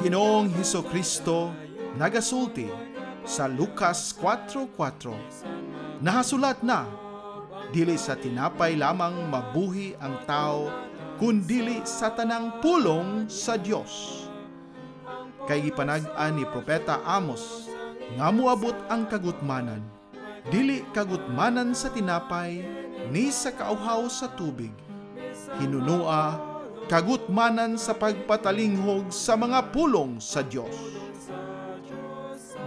Ginoong Hesukristo nagasulti sa Lucas 4:4. Nahasulat na, dili sa tinapay lamang mabuhi ang tao, kundili sa tanang pulong sa Dios. Kay gipanag-an ni Propeta Amos, nga moabot ang kagutmanan, dili kagutmanan sa tinapay, ni sa kauhaw sa tubig. Hinunua kagutmanan sa pagpatalinghog sa mga pulong sa Dios.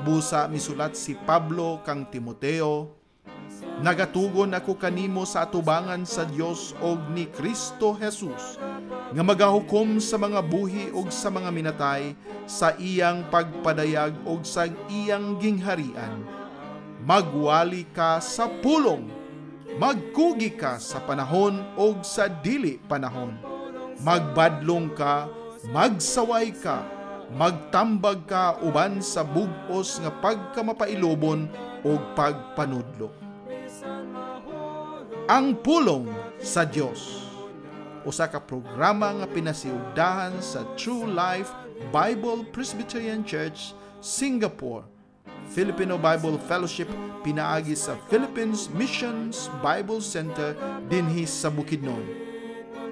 Busa misulat si Pablo kang Timoteo, nagatugon ako kanimo sa atubangan sa Dios og ni Kristo Jesus, nga magahukom sa mga buhi og sa mga minatay sa iyang pagpadayag og sa iyang gingharian. Magwali ka sa pulong, magkugi ka sa panahon og sa dili panahon. Magbadlong ka, magsaway ka, magtambag ka uban sa bug-os nga pagkamapailobon o pagpanudlo. Ang pulong sa Dios, usa ka programa nga pinasiugdahan sa True Life Bible Presbyterian Church, Singapore, Filipino Bible Fellowship pinaagi sa Philippines Missions Bible Center dinhi sa Bukidnon.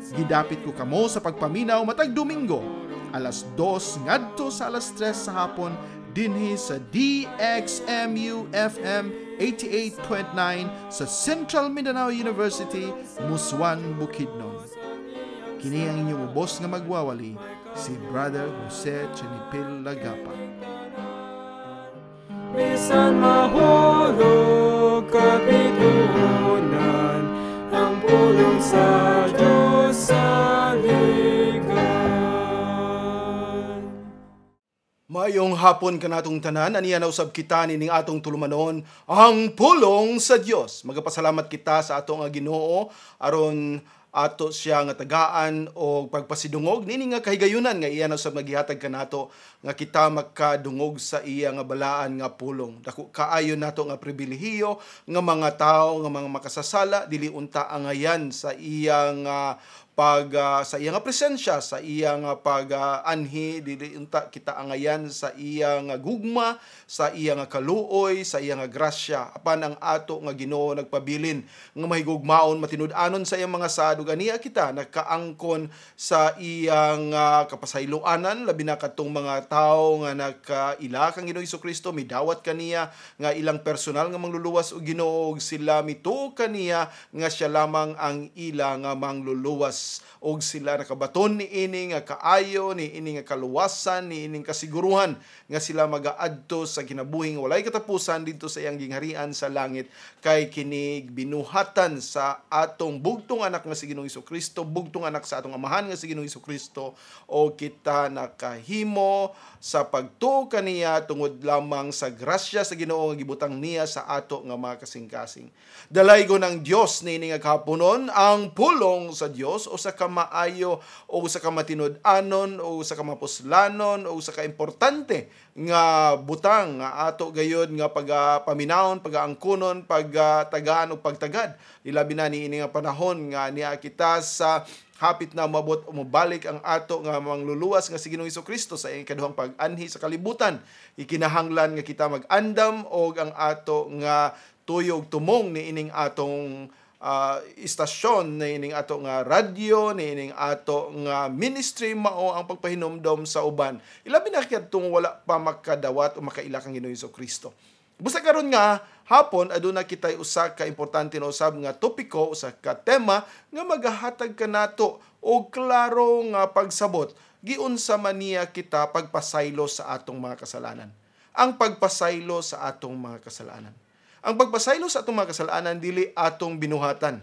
Gidapit ko kamo sa pagpaminaw matag Domingo, alas 2 ngadto sa alas 3 sa hapon dinhi sa DXMU FM 88.9 sa Central Mindanao University, Muswan, Bukidnon. Kini ang inyong ubos nga magwawali, si Brother Jose Chenipil Lagapa. Bisan mahulog kapitunan, ang pulong sa Diyos sa ligan. Mayong hapon kanatong tanan, aniya na usab kita nining atong tulumanon, ang pulong sa Dios. Magapasalamat kita sa atong Ginoo aron ato siya nga tagaan o pagpasidungog nini nga kahigayunan nga iya na usab nagihatag kanato nga kita makadungog sa iya nga balaan nga pulong. Dako kaayo nato nga pribilehiyo nga mga tao nga mga makasasala dili unta angayan sa iyang sa iyang presensya, sa iyang pag-anhi, dili unta kita angayan sa iyang gugma, sa iyang kaluoy, sa iyang grasya. Apan ang ato nga Ginoo nagpabilin nga mahigugmaon matinud-anon sa iyang mga sadug, aniya kita nakaangkon sa iyang kapasayloanan, labi na katong mga tao nga nakaila kang Ginoong Hesukristo, midawat kaniya nga ilang personal nga mangluluwas og Ginoo, sila mituo kaniya nga siya lamang ang ila nga mangluluwas, og sila nakabaton ni ini nga kaayo, ni ini nga kaluwasan, ni ining kasiguruhan nga sila magaadto sa kinabuhing walay katapusan dito sa iyang gingharian sa langit, kay kini binuhatan sa atong bugtong anak nga si Ginoong Hesukristo, bugtong anak sa atong amahan nga si Ginoong Hesukristo, o kita nakahimo sa pagtuo kaniya tungod lamang sa grasya sa Ginoo nga gibutang niya sa ato nga mga kasing-kasing. Dalaygo ng Dios ni ini nga kahaponon, ang pulong sa Dios o sa kamaayo o sa kamatinud-anon o sa kamapuslanon o sa kaimportante nga butang nga ato gayud nga pagapaminawon, pagaangkunon, pagtagaan o pagtagad. Ilabi na ni ini nga panahon nga niya kita sa hapit na umabot umabalik ang ato nga mangluluwas nga si Ginoong Hesukristo sa iyang ikaduhang pag-anhi sa kalibutan. Ikinahanglan nga kita mag-andam og ang ato nga tuyog tumong ni ining atong istasyon, ni ining ato nga radyo, ni ining ato nga ministry, mao ang pagpahinomdom sa uban. Ilabi na kitong wala pa makadawat o makaila kang Ginoong Hesukristo. Busa karon nga hapon aduna kitay usa ka importante na usab nga topiko, usa ka tema nga magahatag kanato og klaro nga pagsabot giunsa man niya kita pagpasaylo sa atong mga kasalanan. Ang pagpasaylo sa atong mga kasalanan. Ang pagpasaylo sa atong mga kasalanan dili atong binuhatan.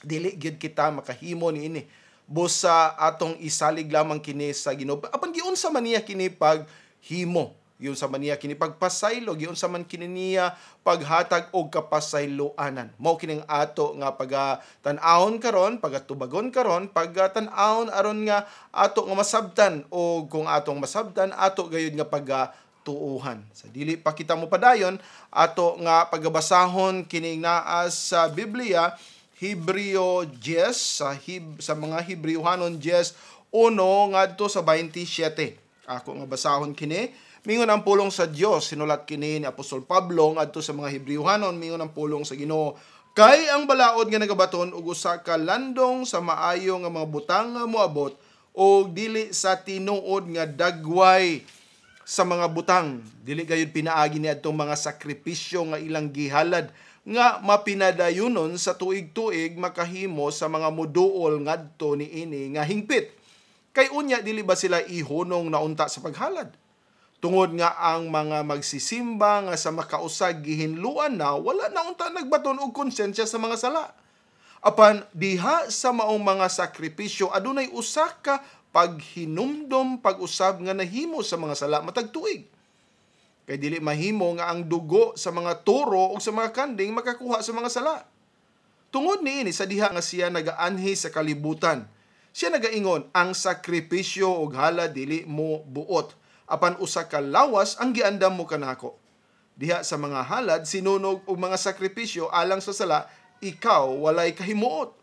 Dili gyud kita makahimo niini. Busa atong isalig lamang kini sa Ginoo. Apan giunsa man niya kini paghimo. Giunsa man niya kini pagpasaylo, giunsa man kini niya paghatag og kapasayloanan. Mao kining ato nga pagatan-awon karon, pagatubagon karon, pagatan-awon aron nga ato nga masabtan, o kung atong masabtan ato gayud nga pagatuuhan. Sa dili pa kita mo padayon, ato nga pagabasahon kining naa sa Biblia, Hebreo 10, sa mga Hebrewhanon 10:1 ngadto sa 27. Ako nga basahon kini, mingon ang pulong sa Dios, sinulat kini ni Apostol Pablo ngadto sa mga Hebrewhanon, mingon ang pulong sa Ginoo. Kay ang balaod nga nagabaton og usa ka landong sa maayo nga mga butang nga moabot og dili sa tinuod nga dagway sa mga butang. Dili gayud pinaagi ni adtong mga sakripisyo nga ilang gihalad nga mapinadayunon sa tuig-tuig makahimo sa mga muduol ngadto niini nga hingpit. Kay unya dili ba sila ihunong naunta sa paghalad? Tungod nga ang mga magsisimba nga sa makausag gihinluan na wala na unta nagbaton og konsensya sa mga sala. Apan diha sa maong mga sakripisyo adunay usa ka paghinumdom pag-usab nga nahimo sa mga sala matag tuig. Kay dili mahimo nga ang dugo sa mga toro o sa mga kanding makakuha sa mga sala. Tungod niini sa diha nga siya nagaanhi sa kalibutan. Siya nagaingon, ang sakripisyo og halad dili mo buot. Apan usa ka lawas ang giandam mo kanako. Diha sa mga halad sinunog og mga sakripisyo alang sa sala, ikaw walay kahimuot.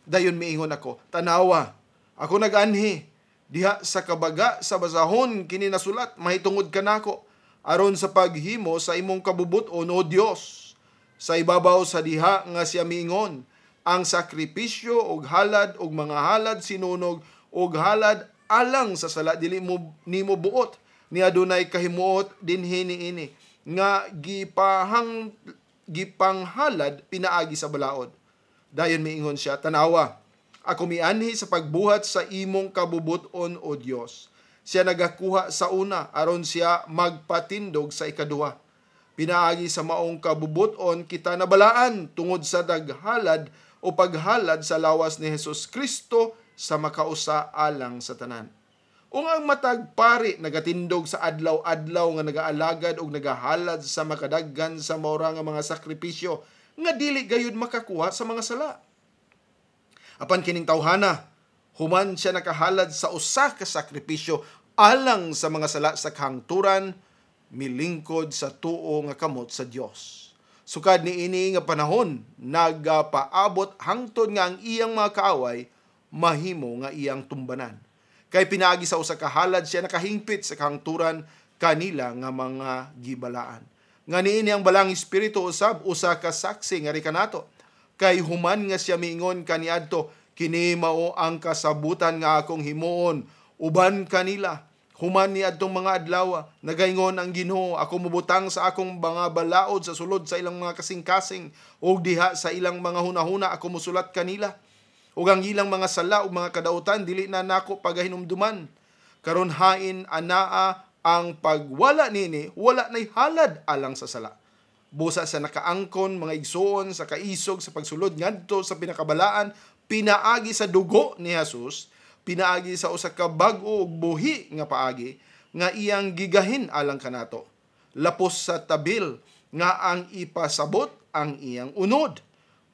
Dayon miingon ako, tanawa, ako nag-anhi. Diha sa kabaga sa basahon kini nasulat, mahitungod kanako aron sa paghimo sa imong kabubuton o Dios. Sa ibabaw sa diha nga siya miingon, ang sakripisyo og halad og mga halad sinunog og halad alang sa sala dili mo nimo buot ni adunay kahimuot dinhi niini nga gipanghalad pinaagi sa balaod. Dayon miingon siya, tanawa, ako mianhi sa pagbuhat sa imong kabubuton o Dios. Siya nagakuha sa una aron siya magpatindog sa ikaduha. Pinaagi sa maong kabubuton kita nabalaan tungod sa daghalad o paghalad sa lawas ni Hesus Kristo sa makausa alang sa tanan. Ung ang matag pari nagatindog sa adlaw-adlaw nga nagaalagad o nagahalad sa makadaggan sa maura nga mga sakripisyo nga dili gayud makakuha sa mga sala. Apan kining tawhana, human siya nakahalad sa usa ka sakripisyo alang sa mga sala sa kahangturan, milingkod sa tuo nga kamot sa Dios. Sukad ni ini nga panahon, nagapaabot hangtod nga ang iyang mga kaaway, mahimo nga iyang tumbanan. Kay pinaagi sa usa ka halad siya nakahingpit sa kahangturan kanila nga mga gibalaan. Nga niini ang balang espiritu usab usa ka saksi nga kanato. Kay human nga siya miingon kaniadto, kini mao ang kasabutan nga akong himuon uban kanila. Human ni adtong mga adlaw, nagaingon ang Ginoo, ako mubutang sa akong mga balaod sa sulod sa ilang mga kasing-kasing, ug diha sa ilang mga hunahuna ako musulat kanila. Ug ang ilang mga sala ug mga kadautan dili na nako pagahinumduman. Karon hain anaa ang pagwala nini, wala nay halad alang sa sala. Busa sa nakaangkon mga igsoon sa kaisog sa pagsulod ngadto sa pinakabalaan, pinaagi sa dugo ni Jesus, pinaagi sa usa ka bag-o ug buhi nga paagi nga iyang gigahin alang kanato. Lapos sa tabil nga ang ipasabot ang iyang unod.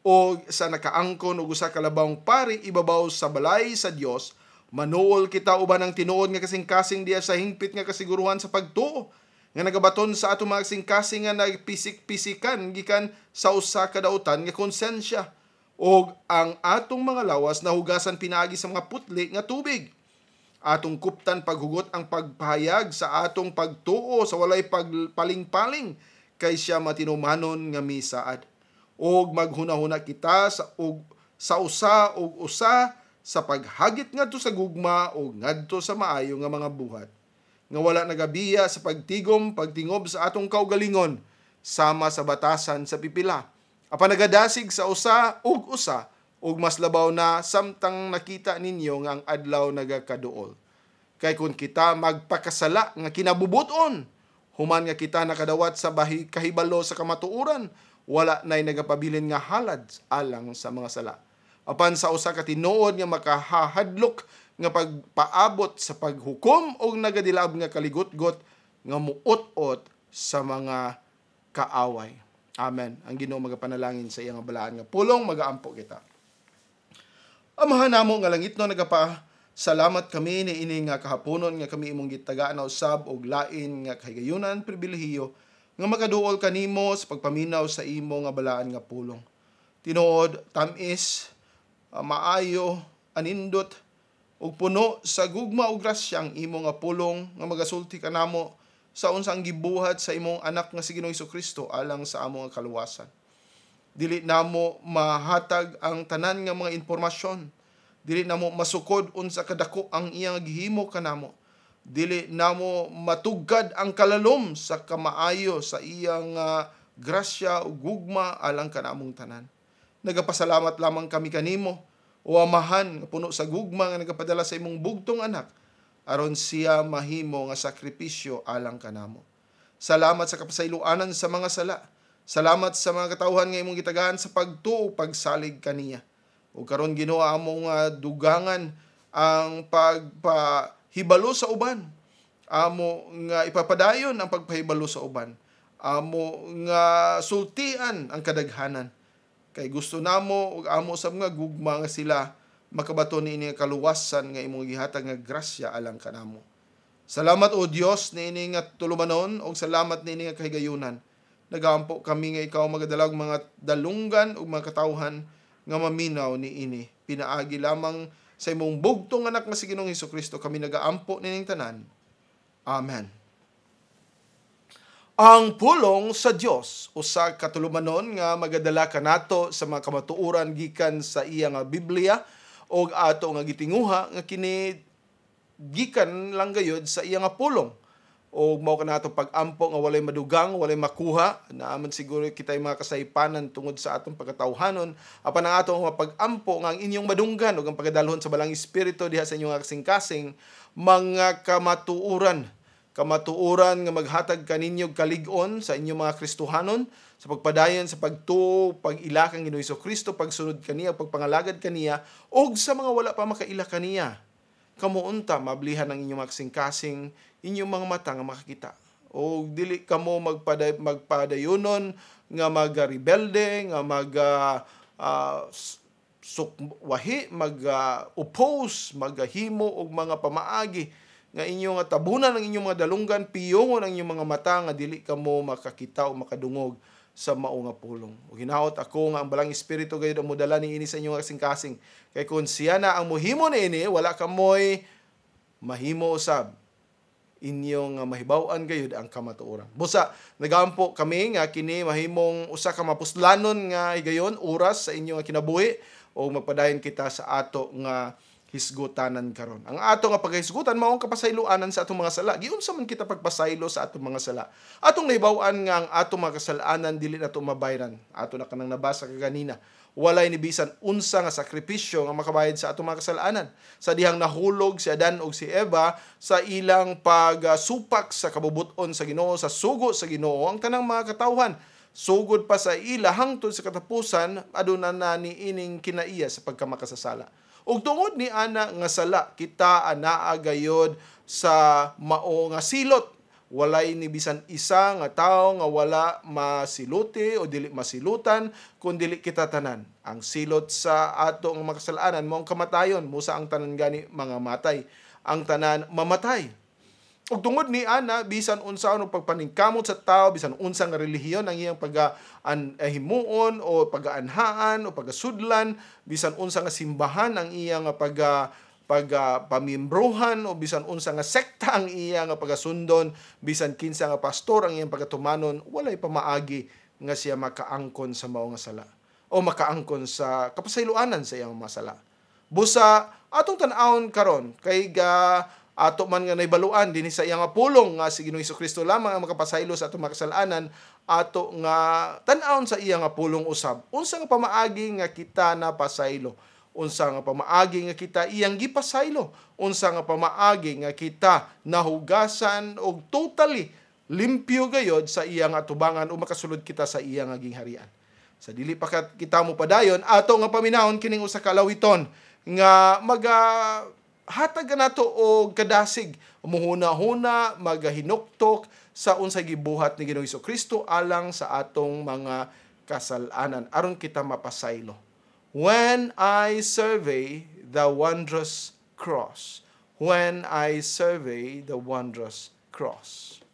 O sa nakaangkon og usa ka labawng pari ibabaw sa balay sa Dios, manuol kita uban ang tinuod nga kasing-kasing diya sa hingpit nga kasiguruhan sa pagtuo nga nagabaton sa ato mga kasing-kasing nga nagpisik-pisikan gikan sa usa ka dautan nga konsensya. Og ang atong mga lawas nahugasan pinaagi sa mga putli nga tubig. Atong kuptan paghugot ang pagpahayag sa atong pagtuo sa walay pagpaling-paling kay siya matinumanon nga misaad. Og maghunahuna kita sa usa og usa sa paghagit ngadto sa gugma o ngadto sa maayo nga mga buhat. Nga wala nagabiya sa pagtingob sa atong kaugalingon sama sa batasan sa pipila. Apan nagadasig sa usa ug mas labaw na samtang nakita ninyo nga ang adlaw nagakaduol. Kay kung kita magpakasala nga kinabubuton, human nga kita nakadawat sa kahibalo sa kamatuoran, wala nay nagapabilin nga halad alang sa mga sala. Apan sa usa ka tinuod nga makahahadlok nga pagpaabot sa paghukom o nagadilab nga kaligot-got nga muot-ot sa mga kaaway. Amen. Ang Ginoo magapanalangin sa iyang balaan nga pulong magaampo kita. Amahan namo nga langit no nagapasalamat kami ni ini nga kahaponon nga kami imong gitagaan na usab og lain nga kahigayunan pribilehiyo nga makaduol kanimo sa pagpaminaw sa imo nga balaan nga pulong. Tinuod tamis, maayo, anindot ug puno sa gugma ug grasya ang imo nga pulong nga magasulti kanamo sa unsang gibuhat sa imong anak nga si Ginoong Hesukristo alang sa among kaluwasan. Dili namo mahatag ang tanan nga mga informasyon. Dili namo masukod unsa kadako ang iyang gihimo kanamo. Dili namo matugkad ang kalalom sa kamaayo sa iyang grasya ug gugma alang kanamong tanan. Nagapasalamat lamang kami kanimo, o Amahan nga puno sa gugma nga nagapadala sa imong bugtong anak aron siya mahimo nga sakripisyo alang kanamo. Salamat sa kapasayloanan sa mga sala. Salamat sa mga katawhan nga imong gitagahan sa pagtuo pagsalig kaniya. O karon Ginoo among dugangan ang pagpahibalo sa uban. Amo nga ipapadayon ang pagpahibalo sa uban. Amo nga sultian ang kadaghanan. Kay gusto namo ug amo sa mga gugma nga sila makabato niini nga kaluwasan nga imong gihatag nga grasya alang kanamo. Salamat o Dios niini nga tulumanon ug salamat niini nga kahigayunan. Nagaampo kami nga ikaw magadalag mga dalunggan ug mga katawhan nga maminaw niini. Pinaagi lamang sa imong bugtong anak nga si Ginoong Hesukristo kami nagaampo nining tanan. Amen. Ang pulong sa Dios usa ka tulumanon nga magadala kanato sa mga kamatuoran gikan sa iya nga Biblia og ato nga gitinguha nga kini gikan lang gayud sa iya nga pulong. O mao kanato pag-ampo nga walay madugang, walay makuha, naaman siguro kitay mga kasaypanan tungod sa atong pagkatawhanon, apan ang atong pag-ampo nga ang inyong madunggan ug ang pagdalhon sa balang espiritu diha sa inyong kasing-kasing mga kamatuoran nga maghatag kaninyo kalig-on sa inyong mga Kristohanon sa pagpadayon sa pagtuo, pag-ila kang Ginoong Hesukristo, pagsunod kaniya, pagpangalagad kaniya og sa mga wala pa makaila kaniya. Kamuunta mablihan ang inyong mga kasing-kasing, inyong mga mata nga makakita. O dili kamo magpadayonon nga mag-rebelde, nga sukwahi, mag-oppose, maghimo og mga pamaagi nga inyong tabunan ang inyong mga dalunggan, piyongon ang inyong mga mata nga dili kamo makakita o makadungog sa mao nga pulong. O hinaot ako nga ang balang espiritu gayud ang modala niini sa inyong kasing-kasing. Kay kung siya na ang muhimo niini, wala kamoy mahimo usab. Inyong mahibaw-an gayud ang kamatuoran. Busa nagampo kami nga kini mahimong usa ka mapuslanon nga higayon oras sa inyong kinabuhi o magpadayon kita sa ato nga hisgutanan karon. Ang ato nga paghisgutan mao ang kapasayloanan sa atong mga sala. Giunsa man kita pagpasaylo sa atong mga sala. Atong nahibaw-an nga ang atong mga kasalanan dili nato mabayran. Ato na kanang nabasa kaganina. Walay ni bisan unsa nga sakripisyo nga makabayad sa atong mga kasalanan. Sa dihang nahulog si Adan ug si Eva sa ilang pagsupak sa kabubuton sa Ginoo, sa sugo sa Ginoo, ang tanang mga katawhan sugod pa sa ila hangtod sa katapusan aduna na niining kinaiya sa pagkamakasasala. Ug tungod ni ana nga sala kita anaa gayod sa mao nga silot. Walay ni bisan isa nga tawo nga wala masiluti o dili masilutan kun dili kita tanan. Ang silot sa ato nga makasalanan mao ang kamatayon, musa ang tanan gani mga matay. Ang tanan mamatay. Ug tungod ni ana bisan unsa ano pagpaningkamot sa tao, bisan unsa nga relihiyon ang iyang himuon o pag-aanhaan o pagasudlan, bisan unsa nga simbahan ang iyang pamiyembrohan o bisan unsa nga sekta ang iyang pagasundon, bisan kinsa nga pastor ang iyang pagatumanon, walay pamaagi nga siya makaangkon sa mao nga sala o makaangkon sa kapasayloanan sa iyang mga sala. Busa atong tan-awon karon kay ato man nga naibaluan dinhi sa iyang pulong nga si Ginoong Hesukristo lamang ang makapasaylo sa atong makasalanan, ato nga tan-awon sa iyang pulong usab. Unsa nga pamaagi nga kita napasaylo? Unsa nga pamaagi nga kita iyang gipasaylo? Unsa nga pamaagi nga kita nahugasan og totally limpyo gayod sa iyang atubangan o makasulod kita sa iyang gingharian. Sa dili pa kita mo padayon, ato nga paminahon kining usa ka lawiton nga hatag nato og kadasig, muhuna-huna, magahinuktok sa unsay gibuhat ni Ginoong Hesukristo alang sa atong mga kasalanan aron kita mapasaylo. When I survey the wondrous cross, when I survey the wondrous cross.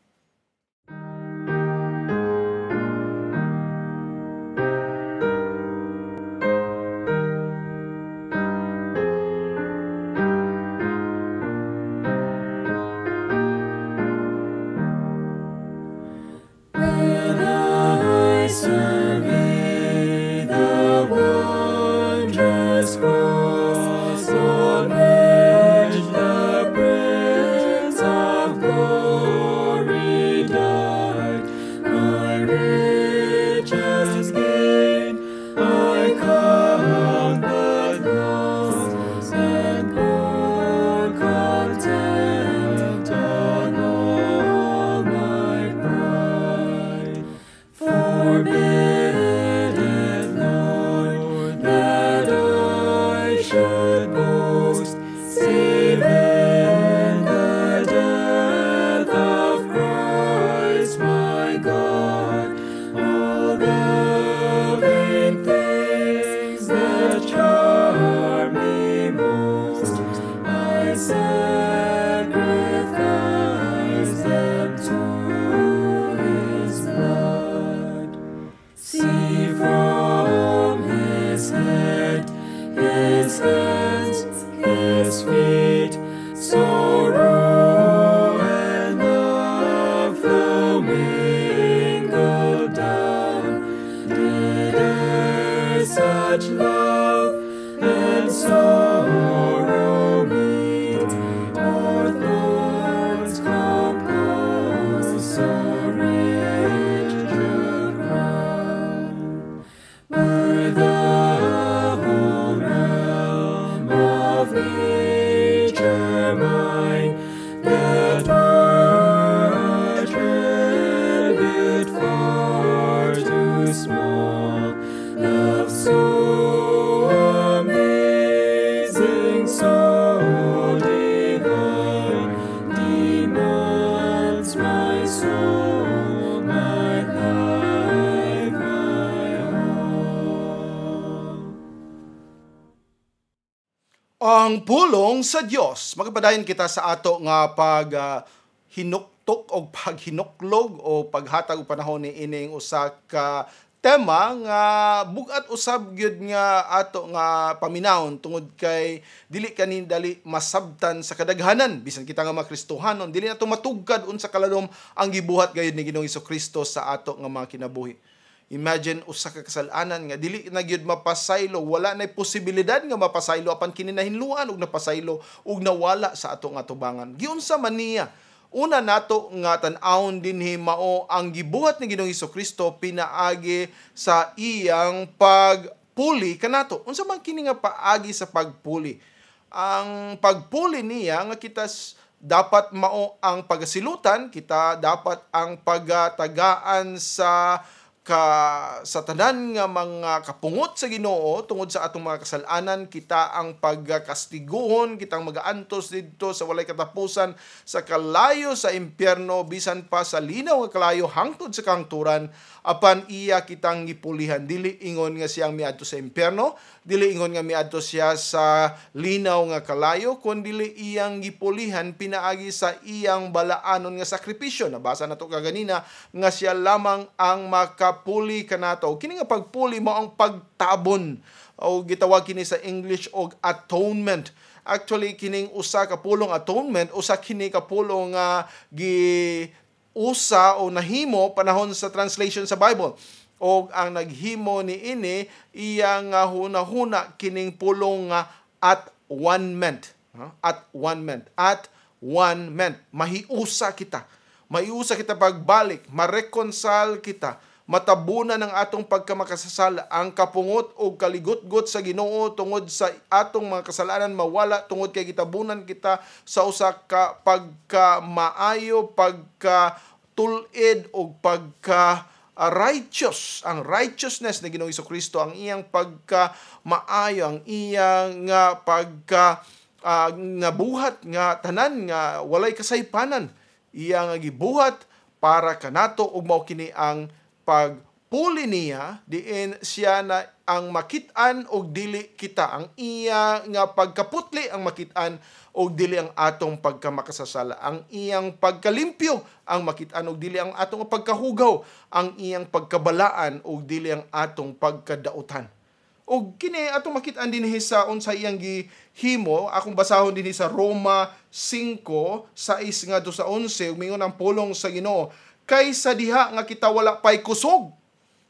ang pulong sa Dios. Magpadayon kita sa ato nga hinuktok o paghinuklog o paghatag og panahon ni ining usa ka tema nga bugat usab gyud nga ato nga paminawon tungod kay dili kanin dali masabtan sa kadaghanan bisan kita nga mga Kristohanon dili nato matugkad unsa kalalom ang gibuhat gayud ni Ginoong Hesukristo sa ato nga mga kinabuhi. Imagine usa ka kasalanan nga dili na gyud mapasaylo, wala nay posibilidad nga mapasaylo apan kini nahinluan og napasaylo ug nawala sa ato nga tubangan. Giunsa man niya? Una nato nga tan-awon dinhi mao ang gibuhat ni Ginoong Hesukristo pinaagi sa iyang pagpuli kanato. Unsa man kini nga paagi sa pagpuli? Ang pagpuli niya nga kita dapat mao ang pagasilutan, kita dapat ang pagatagaan sa tanan nga mga kapungot sa Ginoo tungod sa atong mga kasalanan, kita ang pagkastiguhon, kitang magaantos didto sa walay katapusan sa kalayo sa impyerno bisan pa sa linaw nga kalayo hangtod sa kahangturan apan iya kitang gipulihan. Dili ingon nga siyang miadto sa impyerno, dili ingon nga miadto siya sa linaw nga kalayo, kundi dili iyang gipulihan pinaagi sa iyang balaanon nga sakripisyo. Nabasa nato kaganina nga siya lamang ang makapuli kanato. Kini nga pagpuli mo ang pagtabon o gitawag kini sa English og atonement. Actually kining usa ka pulong atonement, usa kini ka pulong nga usa o nahimo panahon sa translation sa Bible. O ang naghimo ni ini iyang hunahuna kining pulong nga at one ment. At one ment. At one ment. Mahiusa kita. Mahiusa kita pagbalik. Mareconcile kita. Matabunan ang atong pagkamakasasala. Ang kapungot o kaligotgot sa Ginoo tungod sa atong mga kasalanan mawala tungod kay gitabunan kita sa usa ka pagkamaayo, pagkatulid o righteous. Ang righteousness ni Ginoong Hesukristo, ang iyang pagkamaayo, ang iyang nabuhat nga tanan nga walay kasaypanan. Iyang gibuhat para kanato ug mao kini ang pagpuli niya diin siya na ang makit-an og dili kita, ang iya nga pagkaputli ang makit-an og dili ang atong pagkamakasasala, ang iyang pagkalimpyo ang makit-an og dili ang atong pagkahugaw, ang iyang pagkabalaan og dili ang atong pagkadautan. Og kini atong makit-an dinhi sa unsa iyang gihimo, akong basahon dinhi sa Roma 5:6 ngadto sa 11, mingon ang pulong sa Ginoo, kaysa diha nga kita wala pay kusog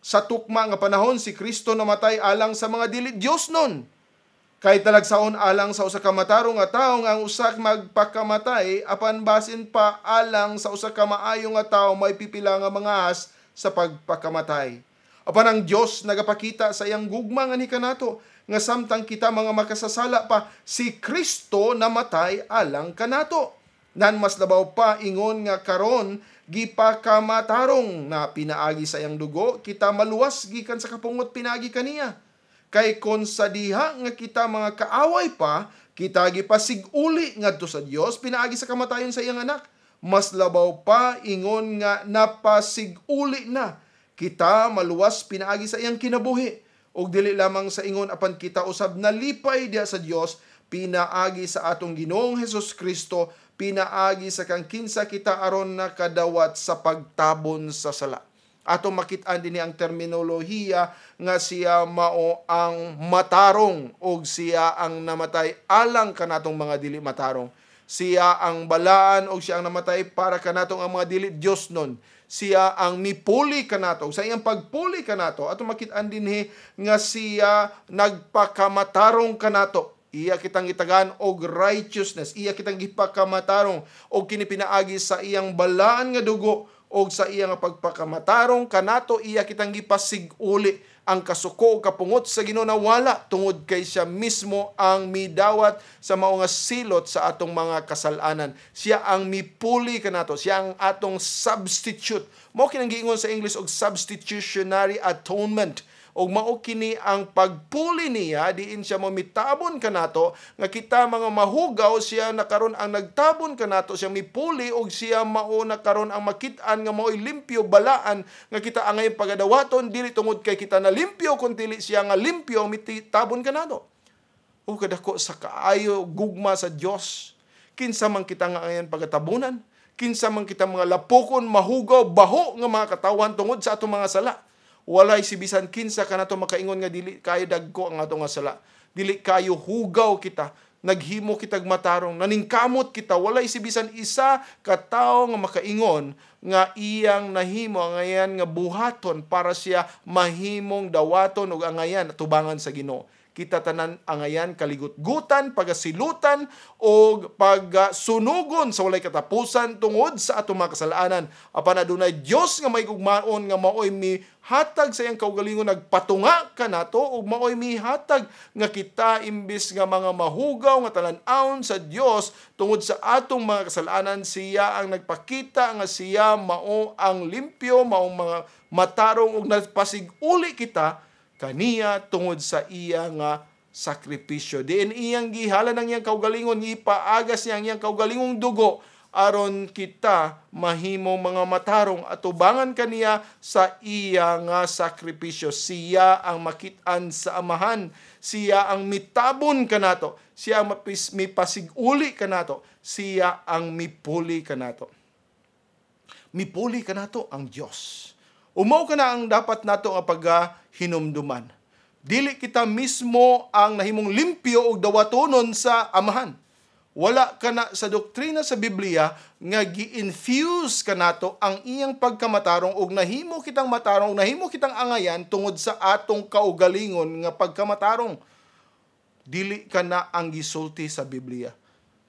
sa tukma nga panahon si Kristo namatay alang sa mga dili Dios nun. Kay talagsaon alang sa usa ka matarong nga tawo nga ang usa magpakamatay apan basin pa alang sa usa ka maayo nga tawo may pipila nga mangaas sa pagpakamatay. Apan ang Dios nagapakita sa iyang gugma nga ni kanato nga samtang kita mga makasasala pa si Kristo namatay alang kanato. Nan mas labaw pa ingon nga karon gipakamatarong na pinaagi sa iyang dugo, kita maluwas gikan sa kapungot pinaagi kaniya. Kay kon sa diha nga kita mga kaaway pa, kita gipasiguli ngadto sa Dios pinaagi sa kamatayon sa iyang anak. Mas labaw pa ingon nga napasiguli na kita maluwas pinaagi sa iyang kinabuhi. Og dili lamang sa ingon apan kita usab nalipay diha sa Dios pinaagi sa atong Ginoong Hesukristo, pinaagi sa kang kinsa kita aron nakadawat sa pagtabon sa sala. Atong makit-an dinhi ang terminolohiya nga siya mao ang matarong og siya ang namatay alang kanatong mga dili matarong. Siya ang balaan og siya ang namatay para kanatong ang mga dili Dios nun. Siya ang mipuli kanato. Sa iyang pagpuli kanato, atong makit-an dinhi nga siya nagpakamatarong kanato. Iya kitang gitagan og righteousness, iya kitang gipakamatarong og kini pinaagi sa iyang balaan nga dugo og sa iyang pagpakamatarong kanato iya kitang gipasiguli ang kasuko o kapungot sa Ginoo na wala tungod kay siya mismo ang midawat sa mao nga silot sa atong mga kasalanan. Siya ang mipuli kanato, siya ang atong substitute. Mao kinang giingon sa English og substitutionary atonement. O mao kini ang pagpuli niya diin siya mamitabon kanato nga kita mga mahugaw siya nakaron ang nagtabon kanato siya mipuli og siya mao nakaron ang makit-an nga mao'y limpyo balaan nga kita angay pagadawaton dili tungod kay kita na limpyo kun dili siya nga limpyo ang mitabon kanato. o kadako sa kaayo gugma sa Dios. Kinsa man kita nga ngayon pagatabunan, kinsa man kita mga lapokon, mahugaw, baho nga mga katawan tungod sa atong mga sala. Walay si bisan kinsa kanato makaingon nga dili kayo dagko ang atong nga sala. Dili kayo hugaw kita, naghimo kitag matarong, naningkamot kita. Walay si bisan isa ka tawo nga makaingon nga iyang nahimo angayan nga buhaton para siya mahimong dawaton ug angayan tubangan sa Ginoo. Kita tanan angayan kaligutgutan, pagasilutan o pagsunugon sa walay katapusan tungod sa atong mga kasalanan. Apan adunay Dios nga may gugmaon nga maoy mihatag sa iyang kaugalingon, nagpatunga kanato ug maoy mihatag nga kita imbis nga mga mahugaw nga talan-awon sa Dios tungod sa atong mga kasalanan, siya ang nagpakita nga siya mao ang limpyo, maong mga matarong ug nagpasiguli kita kaniya tungod sa iya nga sakripisyo. Diin iyang gihala ng iyang kaugalingon, ipaagas niya ang iyang kaugalingong dugo aron kita mahimong mga matarong at tubangan kaniya sa iya nga sakripisyo. Siya ang makit-an sa amahan, siya ang mitabon kanato, siya ang mipasiguli kanato, siya ang mipuli kanato. Mipuli kanato ang Dios. Umaw ka na ang dapat nato nga paghinumduman. Dili kita mismo ang nahimong limpyo o dawatonon sa amahan. Wala ka na sa doktrina sa Biblia nga gi-infuse ka nato ang iyang pagkamatarong o nahimo kitang matarong, nahimo kitang angayan tungod sa atong kaugalingon nga pagkamatarong. Dili ka na ang gisulti sa Biblia.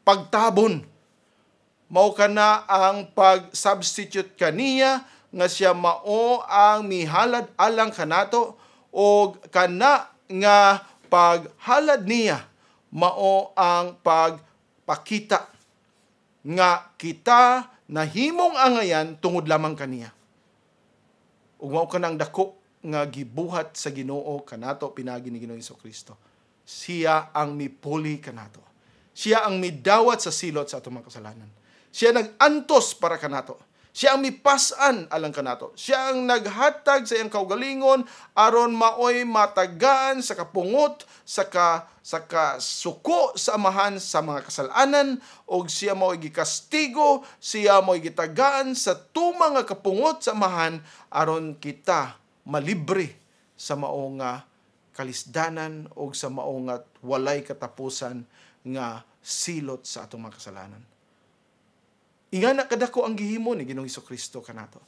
Pagtabon. Mao ka na ang pag-substitute kaniya nga siya mao ang mihalad alang kanato o kana nga paghalad niya mao ang pagpakita nga kita nahimong angayan tungod lamang kaniya. Ug mao kanang dako nga gibuhat sa Ginoo kanato pinagi ni Ginoong Hesukristo. Siya ang mipuli kanato. Siya ang midawat sa silot sa atong mga kasalanan. Siya nag-antos para kanato. Siya ang mipasan alang kanato. Siya ang naghatag sa iyang kaugalingon aron maoy matagaan sa kapungot, sa kasuko sa amahan sa mga kasalanan, o siya maoy gikastigo, siya maoy gitagaan sa tumang nga kapungot sa amahan aron kita malibre sa mao nga kalisdanan o sa mao nga walay katapusan nga silot sa atong mga kasalanan. Ingana kadako ang gihimo ni Ginoong Hesukristo kanato.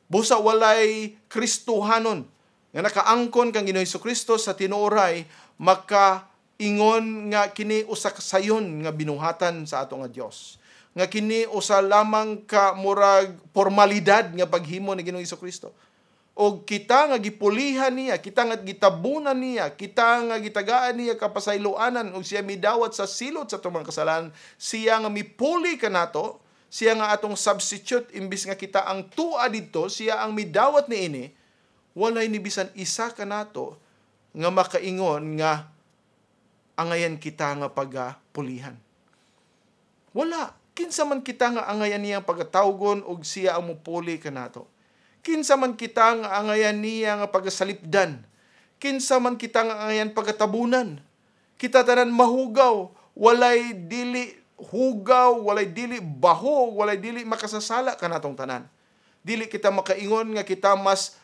Busa walay Kristohanon nga nakaangkon kang Ginoong Hesukristo sa tinuoray, makaingon nga kini usa ka sayon nga binuhatan sa ato nga Dios. Nga kini usa lamang ka murag formalidad nga paghimo ni Ginoong Hesukristo. O kita nga gipulihan niya, kita nga gitabunan niya, kita nga gitagaan niya kapasayloanan, o siya midawat sa silot sa atong mga kasalanan, siya nga mipuli kanato. Siya nga atong substitute, imbis nga kita ang tua dito, siya ang midawat ni ini, walay ni bisan isa kanato nga makaingon nga angayan kita nga pagapulihan. Wala. Kinsa man kita nga angayan niyang pagatawgon og siya ang mupuli kanato. Kinsa man kita nga angayan niya nga pagasalipdan. Kinsa man kita nga angayan pagatabunan. Kita tanan mahugaw, walay dili hugaw, walay dili baho, walay dili makasasala kanatong tanan. Dili kita makaingon nga kita mas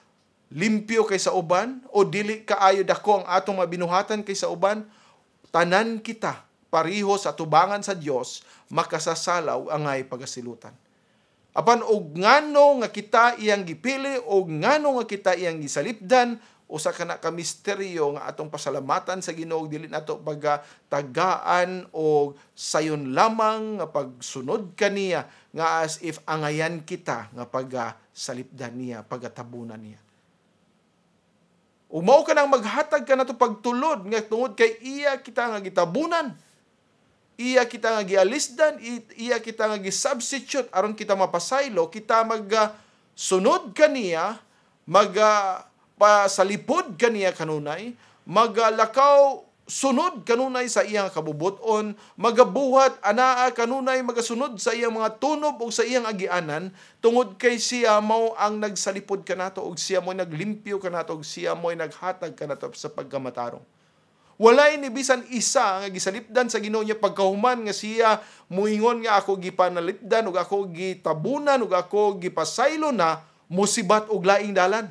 limpyo kaysa uban o dili kaayo dako ang atong mabinuhatan kaysa uban. Tanan kita pariho sa tubangan sa Dios makasasalaw angay pagasilutan. Apan og ngano nga kita iyang gipili o ngano nga kita iyang gisalipdan, usa kana ka misteryo nga atong pasalamatan sa Ginoo, dili nato pagatagaan o sayon lamang nga pagsunod kaniya nga as if angayan kita nga pagasalipdan niya, pagatabunan niya. Umaw ka nang maghatag ka nato pagtulod nga tungod kay iya kita nga gitabunan, iya kita nga gialisdan, iya kita nga gisubstitute aron kita mapasaylo, kita magsunod kaniya, pasalipod kaniya kanunay, magalakaw sunod kanunay sa iyang kabubuton, magabuhat anaa kanunay magasunod sa iyang mga tunob o sa iyang agianan, tungod kay siya mao ang nagsalipod kanato og siya mo naglimpyo kanato og siya mo naghatag kanato sa pagkamatarong. Walay ni bisan isa nga gisalipdan sa Ginoo niya pagkahuman nga siya muingon nga ako gipanalipdan ug ako gitabunan ug ako gipasaylo na musibat og laing dalan.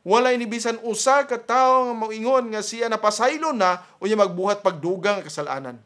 Walay ni bisan usa ka tawo nga moingon nga siya napasaylo na unya magbuhat pagdugang kasalanan.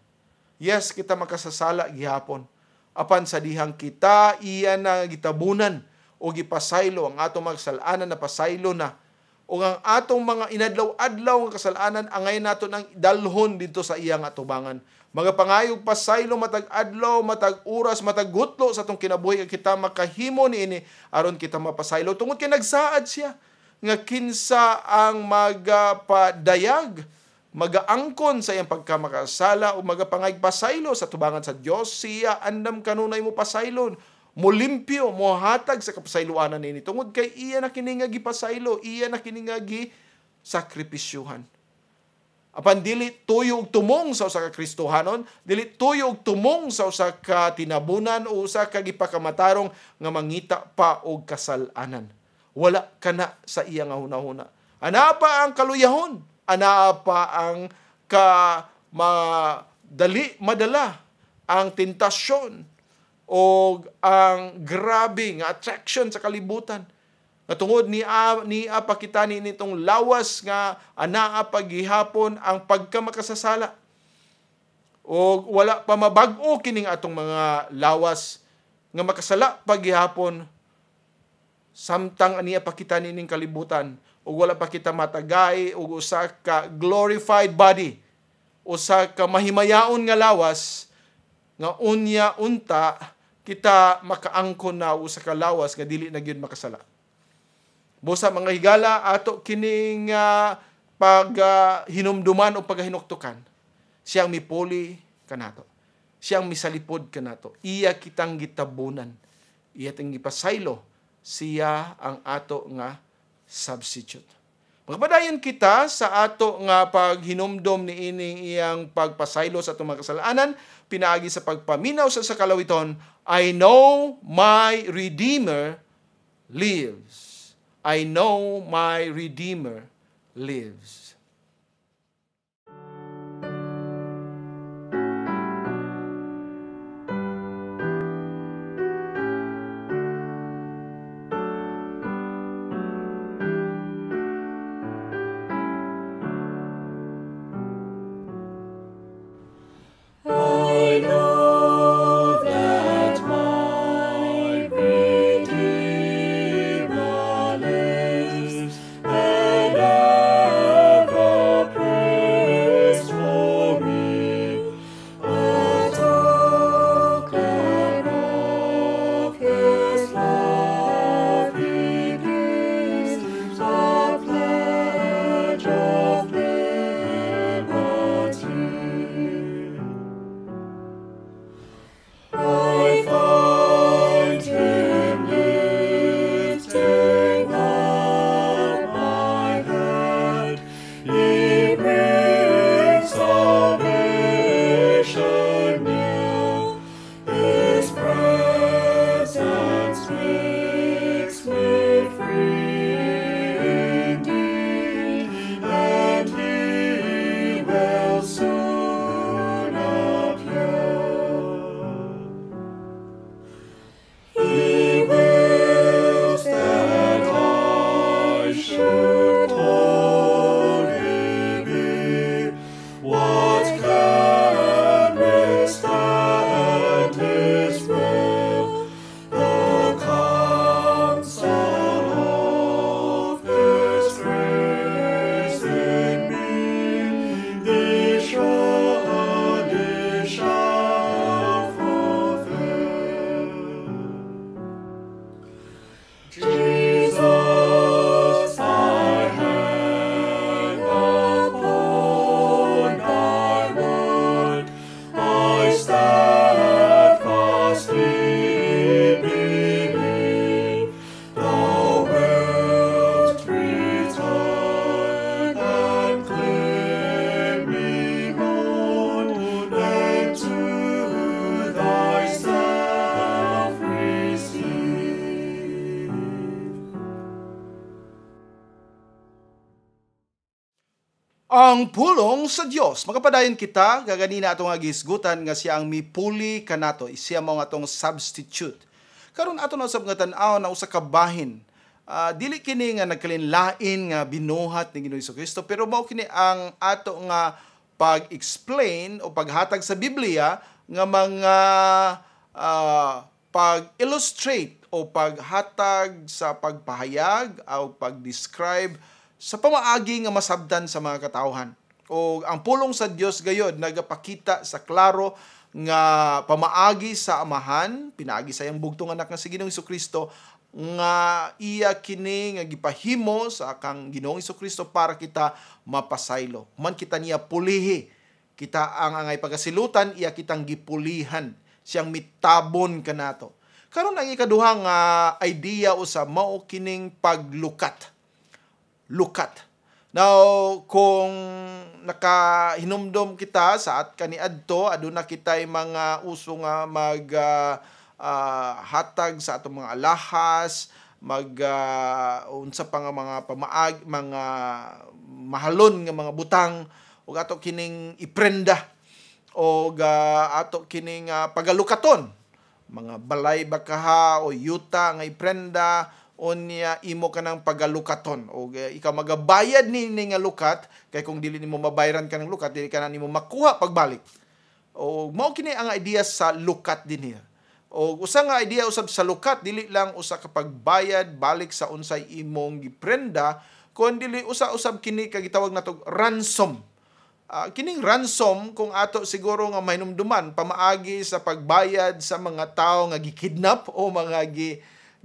Yes, kita makasasala gihapon. Apan sa dihang kita iya na gitabunan o gipasaylo ang atong mga kasalanan na pasaylo na. O ang atong mga inadlaw-adlaw nga kasalanan angay nato nang dalhon dito sa iyang atubangan. Mga pangayog pasaylo matag adlaw, matag oras, matag gutlo sa atong kinabuhi kita makahimo niini aron kita mapasaylo tungod kay nagsaad siya nga kinsa ang magapadayag, magaangkon sa iyang pagkamakasala o magapangayog pasaylo sa tubangan sa Dios, siya andam kanunay mo pasaylon. Molimpyo, mohatag sa kapasayloanan nini. Tungod kay iya na kiningagi pasaylo, iya na kiningagi sakripisyuhan. Apan dili tuyo og tumong sa usa ka Kristohanon, dili tuyo og tumong sa usa ka tinabunan o usa ka gipakamatarong nga mangita pa og kasalanan. Wala kana sa iya nga hunahuna. Ana pa ang kaluyahon, ana pa ang madala ang tentasyon o ang grabe nga attraction sa kalibutan. Natungod ni pakita ni nitong lawas nga anaa paghihapon ang pagkamakasasala. O wala pa mabag-o kining atong mga lawas nga makasala paghihapon samtang aniya pakita nining kalibutan o wala pa kita matagay o usa ka glorified body, usa ka mahimayaon nga lawas nga unya unta kita makaangkon na usa ka lawas nga dili na gyud makasala. Busa mga higala ato kining hinumduman o paghinuktukan. Siyang mipuli kanato. Siyang misalipod kanato. Iya kitang gitabunan. Iya tang gipasaylo. Siya ang ato nga substitute. Magpadayon kita sa ato nga paghinumdom ni ining iyang pagpasaylo sa atong mga kasalanan, pinaagi sa pagpaminaw sa kalawiton, I know my Redeemer lives. I know my Redeemer lives. I know that my Redeemer lives, and ever prays for me. A token of His love He gives, a pledge of liberty. I find Him lifting up my head. He brings salvation near. His presence makes me free indeed, and He will soon appear. He wills that I should wholly be. What can withstand His will? The counsel of His grace in me, He surely shall fulfill. Jesus, I hang upon Thy word. I steadfastly believe Thou wilt return and claim me own, and to Thyself receive. Ang pulong sa Dios. Magapadayon kita, gaganina atong agisgutan nga siya ang mipuli kanato. Siya mo nga atong substitute. Karon ato na usab nga tan-aw na usa ka bahin. Dili kini nga nagkalinlain nga binuhat ni Ginoong Jesucristo, pero mao kini ang ato nga pag-explain o paghatag sa Biblia nga mga pag-illustrate o paghatag sa pagpahayag o pag-describe sa pamaagi nga masabdan sa mga katawhan. O ang pulong sa Dios gayod nagapakita sa klaro nga pamaagi sa amahan, pinaagi sa iyang bugtong anak nga si Ginoong Jesucristo, nga iya kini nga gipahimo sa kang Ginoong Jesucristo para kita mapasaylo. Man kita niya pulihi, kita ang angay pagasilutan, iya kitang gipulihan, siyang mitabon kanato. Karon ang ikaduha nga idea usa mao kining paglukat. Now, kung nakahinumdom kita sa at kaniadto, aduna kitay mga uso nga hatag sa atong mga alahas, unsa pa nga mga pamaag, mga mahalon nga mga butang, o ato kining iprenda, o ato kining pagalukaton, mga balay bakaha o yuta nga iprenda, unya imo kanang pagalukaton o ikaw magabayad ni nga lukat kay kung dili nimo mabayaran kanang lukat dili kana nimo makuha pagbalik. O mao kini ang idea sa lukat din niya. O usa nga idea usab sa lukat dili lang usa ka pagbayad balik sa unsay imong giprenda, kun dili usa-usab kini kag gitawag natog ransom. Kining ransom kung ato siguro nga mahinumduman pamaagi sa pagbayad sa mga tawo nga gikidnap o mga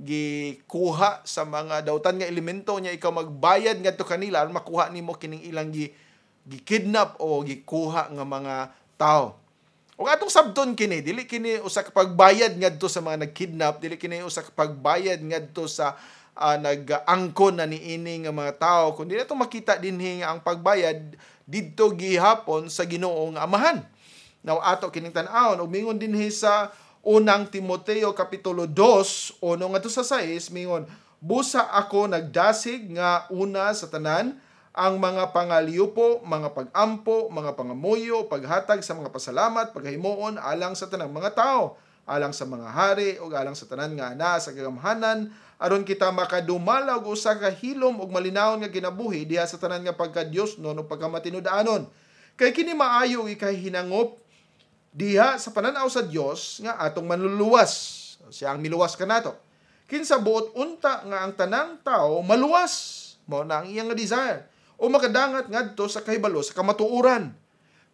gikuha sa mga dautan nga elemento niya, ikaw magbayad ngadto kanila aron makuha nimo kining ilang gikidnap o gikuha nga mga tao. O atong sabton kini dili kini usa ka pagbayad ngadto sa mga nagkidnap, dili kini usa ka pagbayad ngadto sa nag-angkon na niini nga mga tao, kundi nato makita dinhi nga ang pagbayad didto gihapon sa Ginoong Amahan. Now ato kining tan-awon ug mingon dinhi sa Unang Timoteo Kapitulo 2, uno nga to sa 6, mingon, busa ako nagdasig nga una sa tanan, ang mga pangaliupo, mga pagampo, mga pangamuyo, paghatag sa mga pasalamat, paghimuon, alang sa tanang mga tao, alang sa mga hari, o alang sa tanan nga ana sa kagamhanan, aron kita makadumala og usa ka hilom og malinawon nga kinabuhi diha sa tanan nga pagka-Dios no pagkamatinud-anon. Kay kini maayo ikahinangop diha sa pananaw sa Dios nga atong manluluwas. Siya ang miluwas kanato. Kinsa buot unta nga ang tanang tao maluwas. Mao na ang iyang nga desire. O makadangat ngadto sa kahibalo sa kamatuoran.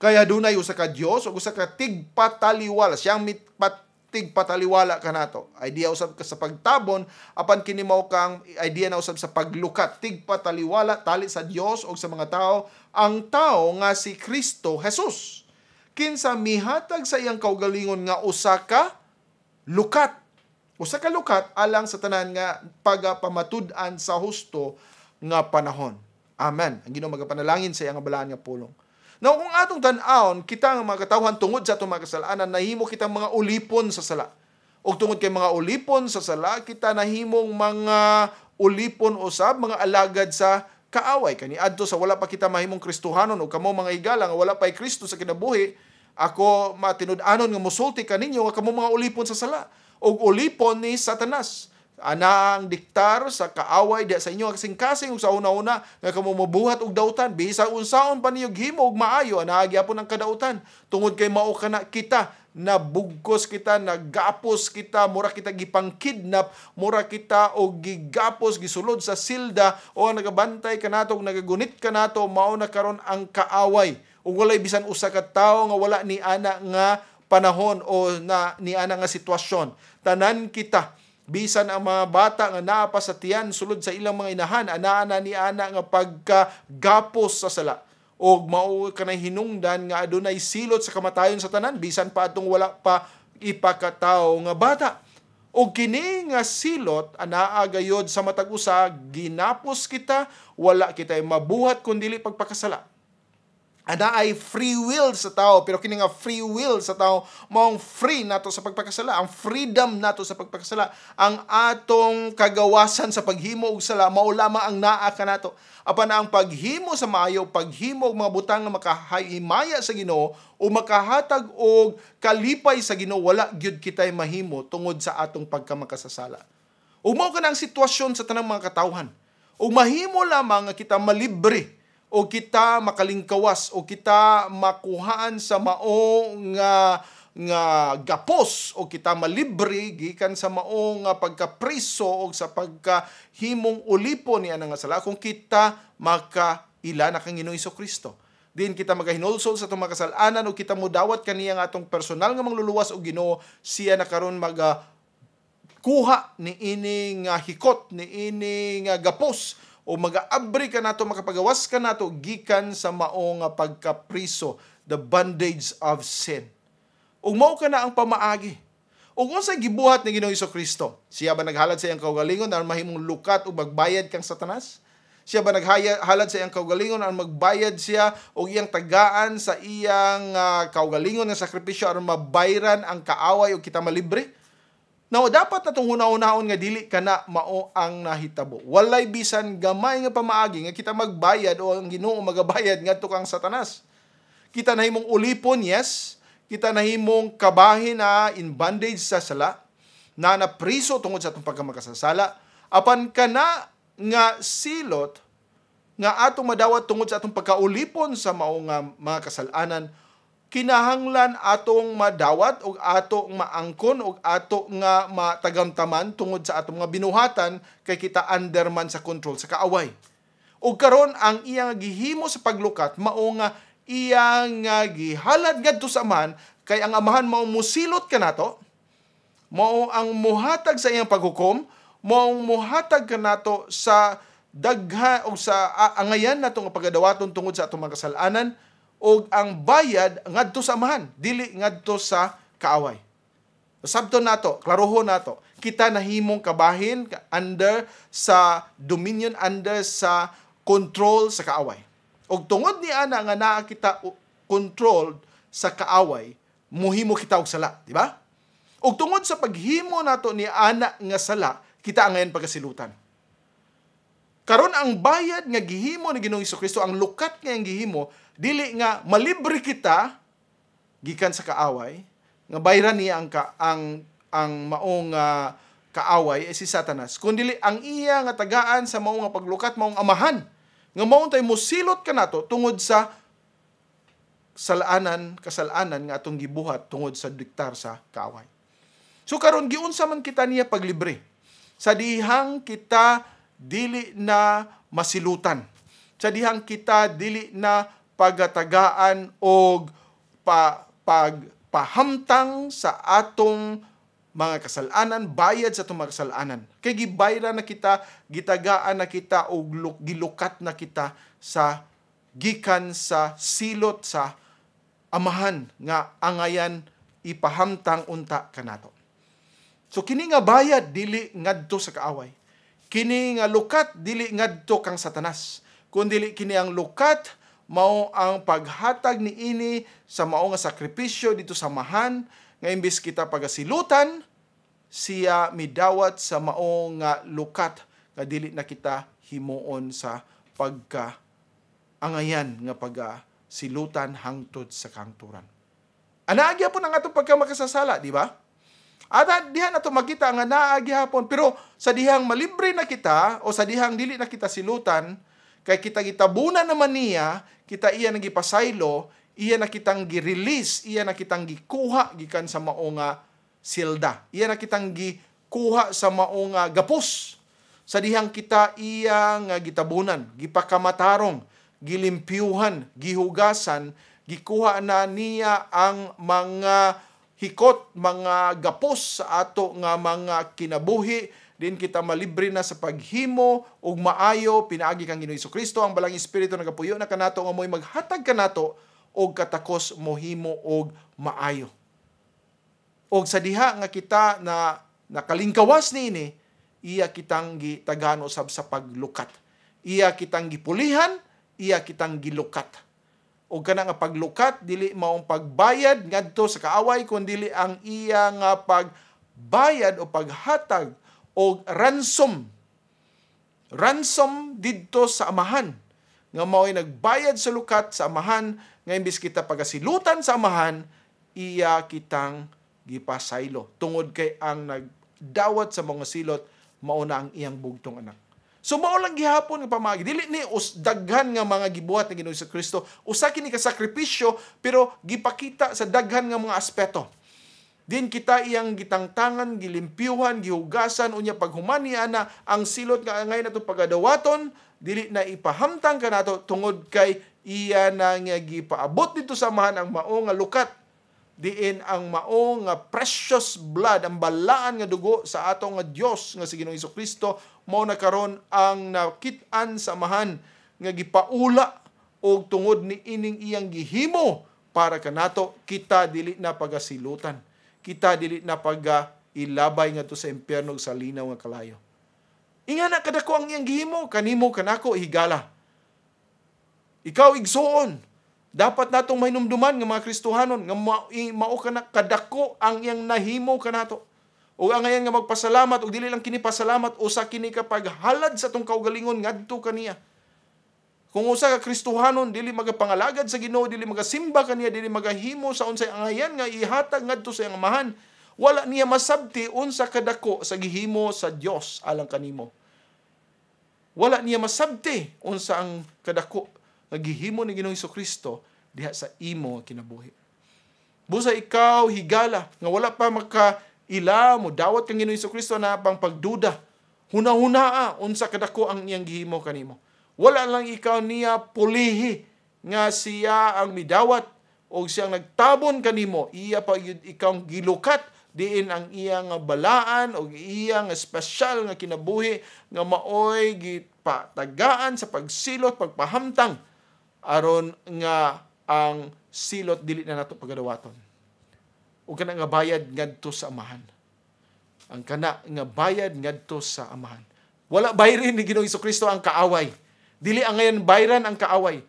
Kaya dunay usa ka Dios o usa ka tigpataliwala. Siya ang tigpataliwala kanato. Idea usab ka sa pagtabon apan kini mao kang idea na usab sa paglukat. Tigpataliwala tali sa Dios o sa mga tao. Ang tao nga si Kristo Jesus. Kinsa mihatag sa iyang kaugalingon nga usa ka lukat. Usa ka lukat alang sa tanan nga pagapamatud-an sa husto nga panahon. Amen. Ang Ginoo magapanalangin sa iyang balaan nga pulong. Now kung atong tan-awon kita nga mga katawhan tungod sa atong mga kasalanan, nahimo kitang mga ulipon sa sala. Og tungod kay mga ulipon sa sala, kita nahimong mga ulipon usab, mga alagad sa kaaway. Kaniadto sa wala pa kita mahimong Kristohanon o kamo mga higala nga wala pa Kristo sa kinabuhi, ako matinud-anon nga musulti kaninyo nga kamo mga ulipon sa sala o ulipon ni Satanas. Ana ang diktar sa kaaway diya sa inyo kasing-kasing sa una-una nga kamo mabuhat og dautan bisan unsaon pa ninyo gihimo og maayo ana gyapon ang kadautan tungod kay mao kana kita nabugkos kita, nagapos kita, mura kita gipangkidnap, mura kita og gigapos gisulod sa silda o nagabantay kanato og nagagunit kanato, mao na karon ang kaaway. Ug walay bisan usa ka tawo nga wala ni ana nga panahon o ni ana nga sitwasyon. Tanan kita bisan ang mga bata nga naa pa sa tiyan sulod sa ilang mga inahan, ana ni ana nga pagkagapos sa sala. Og mao kanay hinungdan nga adunay silot sa kamatayon sa tanan bisan pa atong wala pa ipakatawo nga bata. Og kini nga silot anaa gayod sa matag usa ginapos kita, wala kitay mabuhat kun dili pagpakasala. ana ay free will sa tao, pero kini nga free will sa tao maong free nato sa pagpakasala, ang freedom nato sa pagpakasala, ang atong kagawasan sa paghimo og sala mao lamang ang naa kanato. Apan ang paghimo sa maayo, paghimo og mga butang nga makahimaya sa Ginoo o makahatag og kalipay sa Ginoo, wala gyud kitay mahimo tungod sa atong pagkamakasasala. Ug mao kana ang sitwasyon sa tanang mga katawhan. Ug mahimo lamang nga kita malibre o kita makalingkawas o kita makuhaan sa maong nga gapos o kita malibre gikan sa maong nga pagkapriso o sa pagkahimong ulipo niya nga sala kung kita makaila na kang Ginoong Hesukristo. Din kita magahinulsol sa itong makasalanan o kita mudawat kaniya nga atong personal nga mangluluwas o Ginoo, siya na karon kuha ni ini nga hikot, ni ini nga gapos o mag-aabri ka nato, makapagawas ka nato gikan sa maong pagkapriso, the bondage of sin. Ug mao ka na ang pamaagi. Ug unsa gibuhat ni Ginoong Hesukristo? Siya ba naghalad sa iyang kaugalingon aron mahimong lukat o magbayad kang Satanas? Siya ba naghalad sa iyang kaugalingon aron magbayad siya o iyang tagaan sa iyang kaugalingon nga sakripisyo aron mabayran ang kaaway o kita malibre? Now, dapat natong hunahunahon nga dili kana mao ang nahitabo. Walay bisan gamay nga pamaagi nga kita magbayad o ang Ginoo magabayad ngadto kang Satanas. Kita nahimong ulipon, yes. Kita nahimong kabahin na in bondage sa sala, na napriso tungod sa atong pagkamakasasala. Apan kana nga silot nga atong madawat tungod sa atong pagkaulipon sa mao nga mga kasalanan, kinahanglan atong madawat o atong maangkon o ato nga matagamtaman tungod sa atong mga binuhatan kay kita under man sa control sa kaaway. O karon ang iyang gihimo sa paglukat mao nga iyang gihalad ngadto sa amahan kay ang amahan mao musilot kanato, mao ang muhatag sa iyang paghukom, mao ang muhatag kanato sa dagha o sa angayan nato nga pagadawaton tungod sa atong mga kasalanan. O ang bayad ngadto sa amahan, dili ngadto sa kaaway. Sabton nato, klarohon nato, kita nahimong kabahin under sa dominion, under sa control sa kaaway. Og tungod ni ana nga naa kita control sa kaaway, muhimo kita og sala, di ba? Og tungod sa paghimo nato ni ana nga sala, kita angayan pagkasilutan. Karon ang bayad nga gihimo ni Ginoong Hesukristo, ang lukat nga ang gihimo, dili nga malibre kita gikan sa kaaway, nga bayran niya ang maong kaaway ay si Satanas. Kundi ang iya nga tagaan sa maong nga paglukat, maong amahan, nga maong tay musilot kanato tungod sa kasalanan nga atong gibuhat tungod sa diktar sa kaaway. So karon giunsa man kita niya paglibre? Sa dihang kita dili na masilutan. Sa dihang kita dili na pagatagaan og pahamtang sa atong mga kasalanan, bayad sa atong mga kasalanan. Kay gibayra na kita, gitagaan na kita og gilukat na kita sa gikan sa silot sa amahan nga angayan ipahamtang unta kanato. So kini nga bayad dili ngadto sa kaaway. Kini nga lukat dili ngadto kang Satanas. Kundi kini ang lukat mao ang paghatag ni ini sa mao nga sakripisyo dito sa amahan nga imbis kita pagasilutan, siya midawat sa mao nga lukat nga dili na kita himuon sa pagkaangayan nga pagasilutan hangtod sa kangturan. Anaagya po ang atong pagkamakasasala, di ba? At dihan nato makita nga naagi hapon, pero sa dihang malibre na kita o sa dihang dili na kita silutan, kay kita gitabunan naman niya, kita iya nang gipasaylo, iya na kitang gi-release, iya na kitang gikuha gikan sa mao nga silda. Iya na kitang gikuha sa mao nga gapos. Sa dihang kita iya nga gitabunan, gipakamatarong, gilimpyuhan, gihugasan, gikuha na niya ang mga hikot, mga gapos sa ato nga mga kinabuhi, din kita malibre na sa paghimo ug maayo pinaagi kang Ginoong Hesukristo, ang balang espiritu nagapuyo na kanato nga mo'y maghatag kanato og katakos mohimo og maayo. Og sa diha nga kita na nakalingkawas niini, iya kitang gitagan usab sa paglukat. Iya kitang gipulihan, iya kitang gilukat. o kana nga paglukat dili maong pagbayad ngadto sa kaaway kundi ang iya nga pagbayad o paghatag o ransom didto sa amahan nga mao'y nagbayad sa lukat sa amahan nga imbis kita pagasilutan sa amahan iya kitang gipasaylo tungod kay ang nagdawat sa mga silot mao na ang iyang bugtong anak. So mao lang gihapon nga pamagi. Dili ni daghan nga mga gibuhat ni Ginoong Kristo. Usa kini ka sakripisyo pero gipakita sa daghan nga mga aspeto. Din kita iyang gitangtangan, gilimpyuhan, gihugasan unya paghumani ana ang silot nga angay nato pagadawaton dili na ipahamtang kanato tungod kay iya na nga gipaabot dito sa amahan ang mao nga lukat diin ang mao nga precious blood, ang balaan nga dugo sa ato nga Dios nga si Ginoong Kristo mao na karon ang nakit-an sa amahan nga gipaula og tungod ni ining iyang gihimo para kanato kita dili na pagasilutan. Kita dili na ilabay nga to sa impyerno sa linaw nga kalayo. Inga na kadako ang iyang gihimo kanimo kanako higala. Ikaw igsuon. Dapat natong mahinumduman nga mga Kristohanon nga mao kana kadako ang iyang nahimo kanato. O ang ayan nga magpasalamat o dili lang kini pasalamat usa kini kapag halad sa tong kaugalingon ngadto kaniya. Kung usa ka Kristohanon dili magapangalagad sa Ginoo, dili magasimba kaniya, dili magahimo sa unsay angayan nga ihatag ngadto sa iyang amahan, wala niya masabti unsa kadako sa gihimo sa Dios alang kanimo. Wala niya masabti unsa ang kadako nga gihimo ni Ginoong Kristo diha sa imo kinabuhi. Busa ikaw higala nga wala pa makaila mo dawat kang Ginoong Kristo na pang pagduda. Huna-hunaa unsa kadako ang iyang gihimo kanimo. Wala lang ikaw niya pulihi nga siya ang midawat o siyang nagtabon kanimo. Iya pa ikaw gilukat diin ang iyang balaan o iyang espesyal nga kinabuhi nga maoy gipatagaan sa pagsilot, pagpahamtang aron nga ang silot dili na nato pagadawaton. O kana nga bayad ngadto sa amahan. Ang kana nga bayad ngadto sa amahan. Wala bayrin ni Ginoong Kristo ang kaaway. Dili ang ngayon bayran ang kaaway.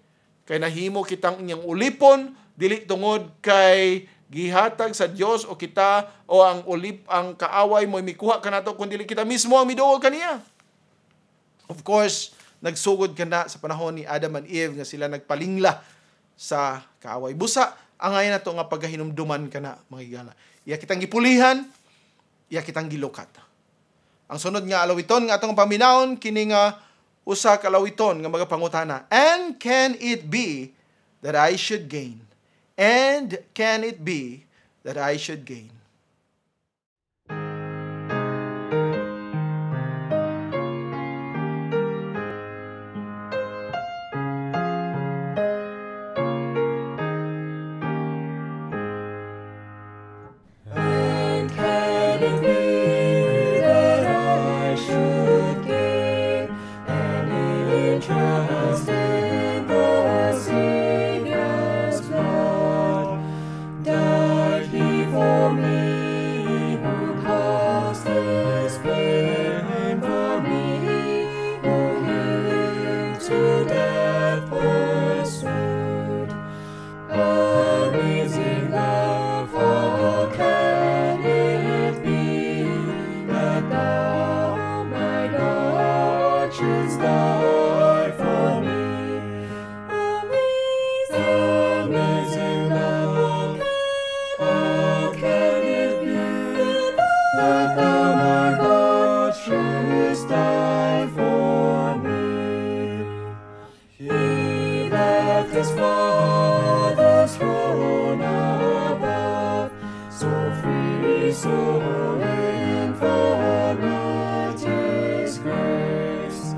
Kay nahimo kitang inyang ulipon, dili tungod kay gihatag sa Dios o kita o ang kaaway mo mikuha kanato kun dili kita mismo ang miduol kaniya. Of course, nagsugod kana sa panahon ni Adam and Eve nga sila nagpalingla sa kaaway. Busa ang ngayon nato nga paghinumduman kana mga higala. Iya kitang gipulihan, iya kitang gilukat. Ang sunod nga alawiton nga atong paminawon kini nga usa ka alawiton nga magapangutana. And can it be that I should gain? And can it be that I should gain? And can it be that I should gain any trust in the Savior's blood? Died He for me, who caused this pain for me, who Him to death pursued? Amazing love, how can it be that Thou, my God, shouldst die for me? Amazing love, how can it be that Thou, my God, shouldst die for me? He left His Father's throne above, so free, so infinite His grace,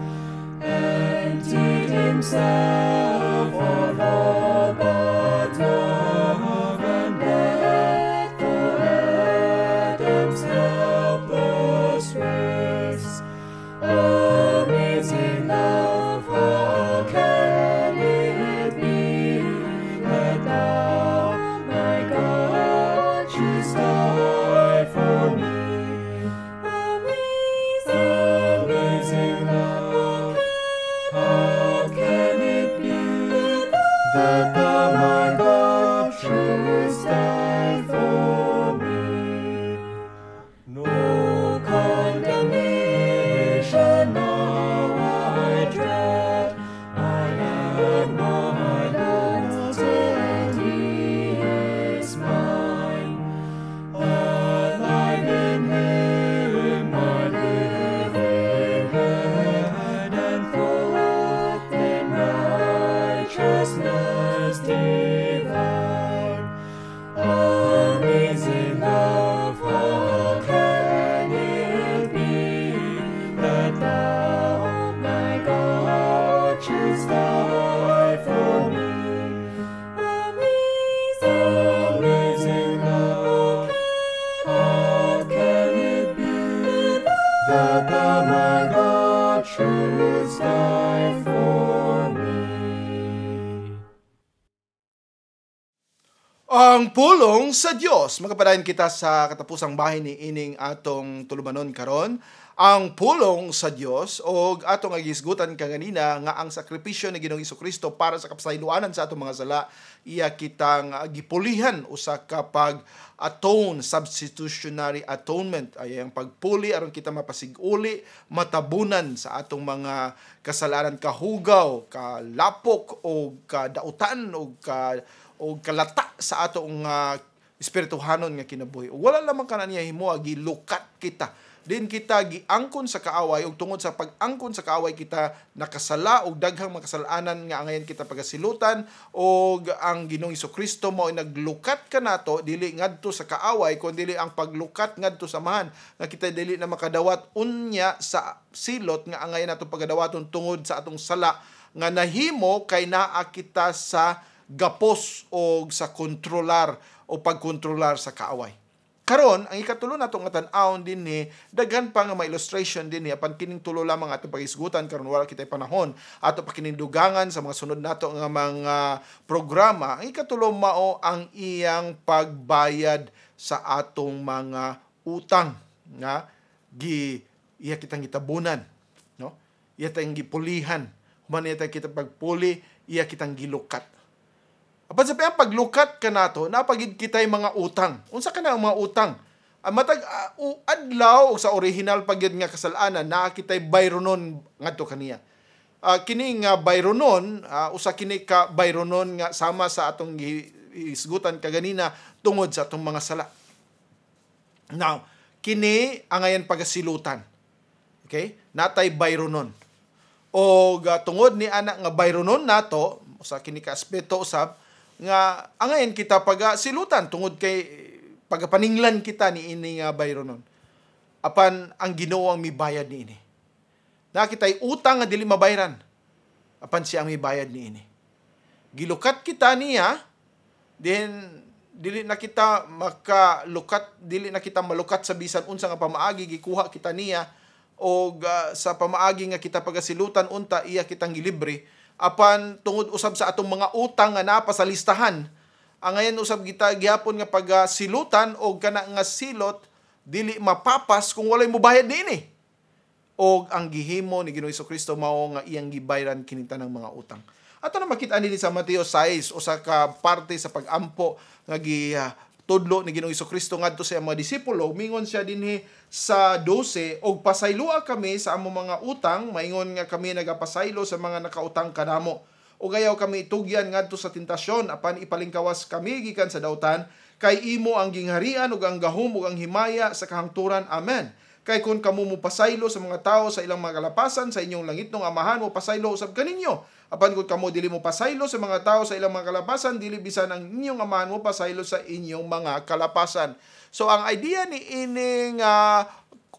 my God should die for me. Ang pulong sa Dios. Magapadayon kita sa katapusang bahin ni ining atong tulumanon karon. Ang pulong sa Dios o atong agisgutan kaganina nga ang sakripisyo ni Ginoong Jesucristo para sa kapasayloanan sa atong mga sala, iya kitang gipulihan usa ka pag-atone, substitutionary atonement, ay ang pagpuli aron kita mapasig-uli, matabunan sa atong mga kasalanan, kahugaw, kalapok o kadautan o kalata sa atong espirituhanon nga kinabuhi. Wala lamang kananiya himo gilukat kita. Din kita giangkon sa kaaway ug tungod sa pag-angkon sa kaaway kita nakasala og daghang makasalanan nga angayan kita pagasilutan og ang Ginoong Jesucristo mao naglukat kanato dili ngadto sa kaaway kundi ang paglukat ngadto sa mahan nga kita dili na makadawat unya sa silot nga angayan nato pagadawaton tungod sa atong sala nga nahimo kay naa kita sa gapos o sa kontrolar o pagkontrolar sa kaaway. Karon, ang ikatulo nato nga tan-awon din ni daghan pa nga ma-illustration din ni apan kining tulo lamang ato pagisgutan karon wala kitay panahon ato pa kining dugangan sa mga sunod nato nga mga programa. Ang ikatulo mao ang iyang pagbayad sa atong mga utang nga iya kitang gitabunan, no? Iya tayong gipulihan. Human iya kita pagpuli, iya kitang gilukat. Apan sa paglukat ka nato, napagid kitay mga utang. Unsa ka na ang mga utang? Matag adlaw sa original pagyud nga kasalanan, naa kitay bayronon ngadto kaniya. Kini nga bayronon, usa kini ka bayronon nga sama sa atong isgutan kaganina tungod sa atong mga sala. Now, kini angayan pagasilutan. Okay? Natay bayronon. O tungod ni anak nga bayronon nato, usa kini ka aspeto usab nga angayan kita pagasilutan tungod kay pagapaninglan kita ni ini nga bayronon. Apan ang Ginoo ang mibayad ni ini. Nakitay utang nga dili mabayaran. Apan siya ang mibayad ni ini. Gilukat kita niya, then dili na kita makalukat, dili na kita malukat sa bisan unsa nga pamaagi gikuha kita niya o sa pamaagi nga kita pagasilutan unta iya kitang gilibre. Apan tungod usab sa atong mga utang nga napa sa listahan, ang ngayon usab kita gihapon nga pagasilutan og kana nga silot dili mapapas kung walay mobayad niini. Og ang gihimo ni Ginoong Jesucristo mao nga iyang gibayran kini tanang mga utang. Ato na makita nini sa Mateo 6 usa ka parte sa pag-ampo nga tudlo ni Ginoong Jesucristo ngadto sa mga disipulo. Mingon siya dinhi sa 12 og pasayloa kami sa among mga utang, maingon nga kami nagapasaylo sa mga nakautang kanamo. O gayaw kami itugyan ngadto sa tentasyon apan ipalingkawas kami gikan sa dautan, kay imo ang gingharian ug ang gahom ug ang himaya sa kahangturan. Amen. Kay kun kamo mo pasaylo sa mga tao sa ilang mga kalapasan, sa inyong langitnong amahan mo pasaylo usab kaninyo. Apan kun kamo dili mo pasaylo sa mga tao sa ilang mga kalapasan, dili bisan ang inyong amahan mo pasaylo sa inyong mga kalapasan. So ang idea ni ining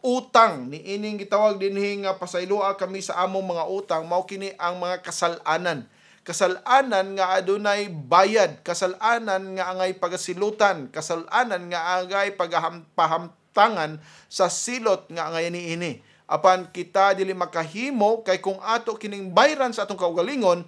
utang, ni ining gitawag dinhi nga pasayloa kami sa among mga utang, mao kini ang mga kasalanan. Kasalanan nga adunay bayad, kasalanan nga angay pagasilutan, kasalanan nga angay pagahamtangan sa silot nga angay niini. Apan kita dili makahimo kay kung ato kining bayran sa atong kaugalingon,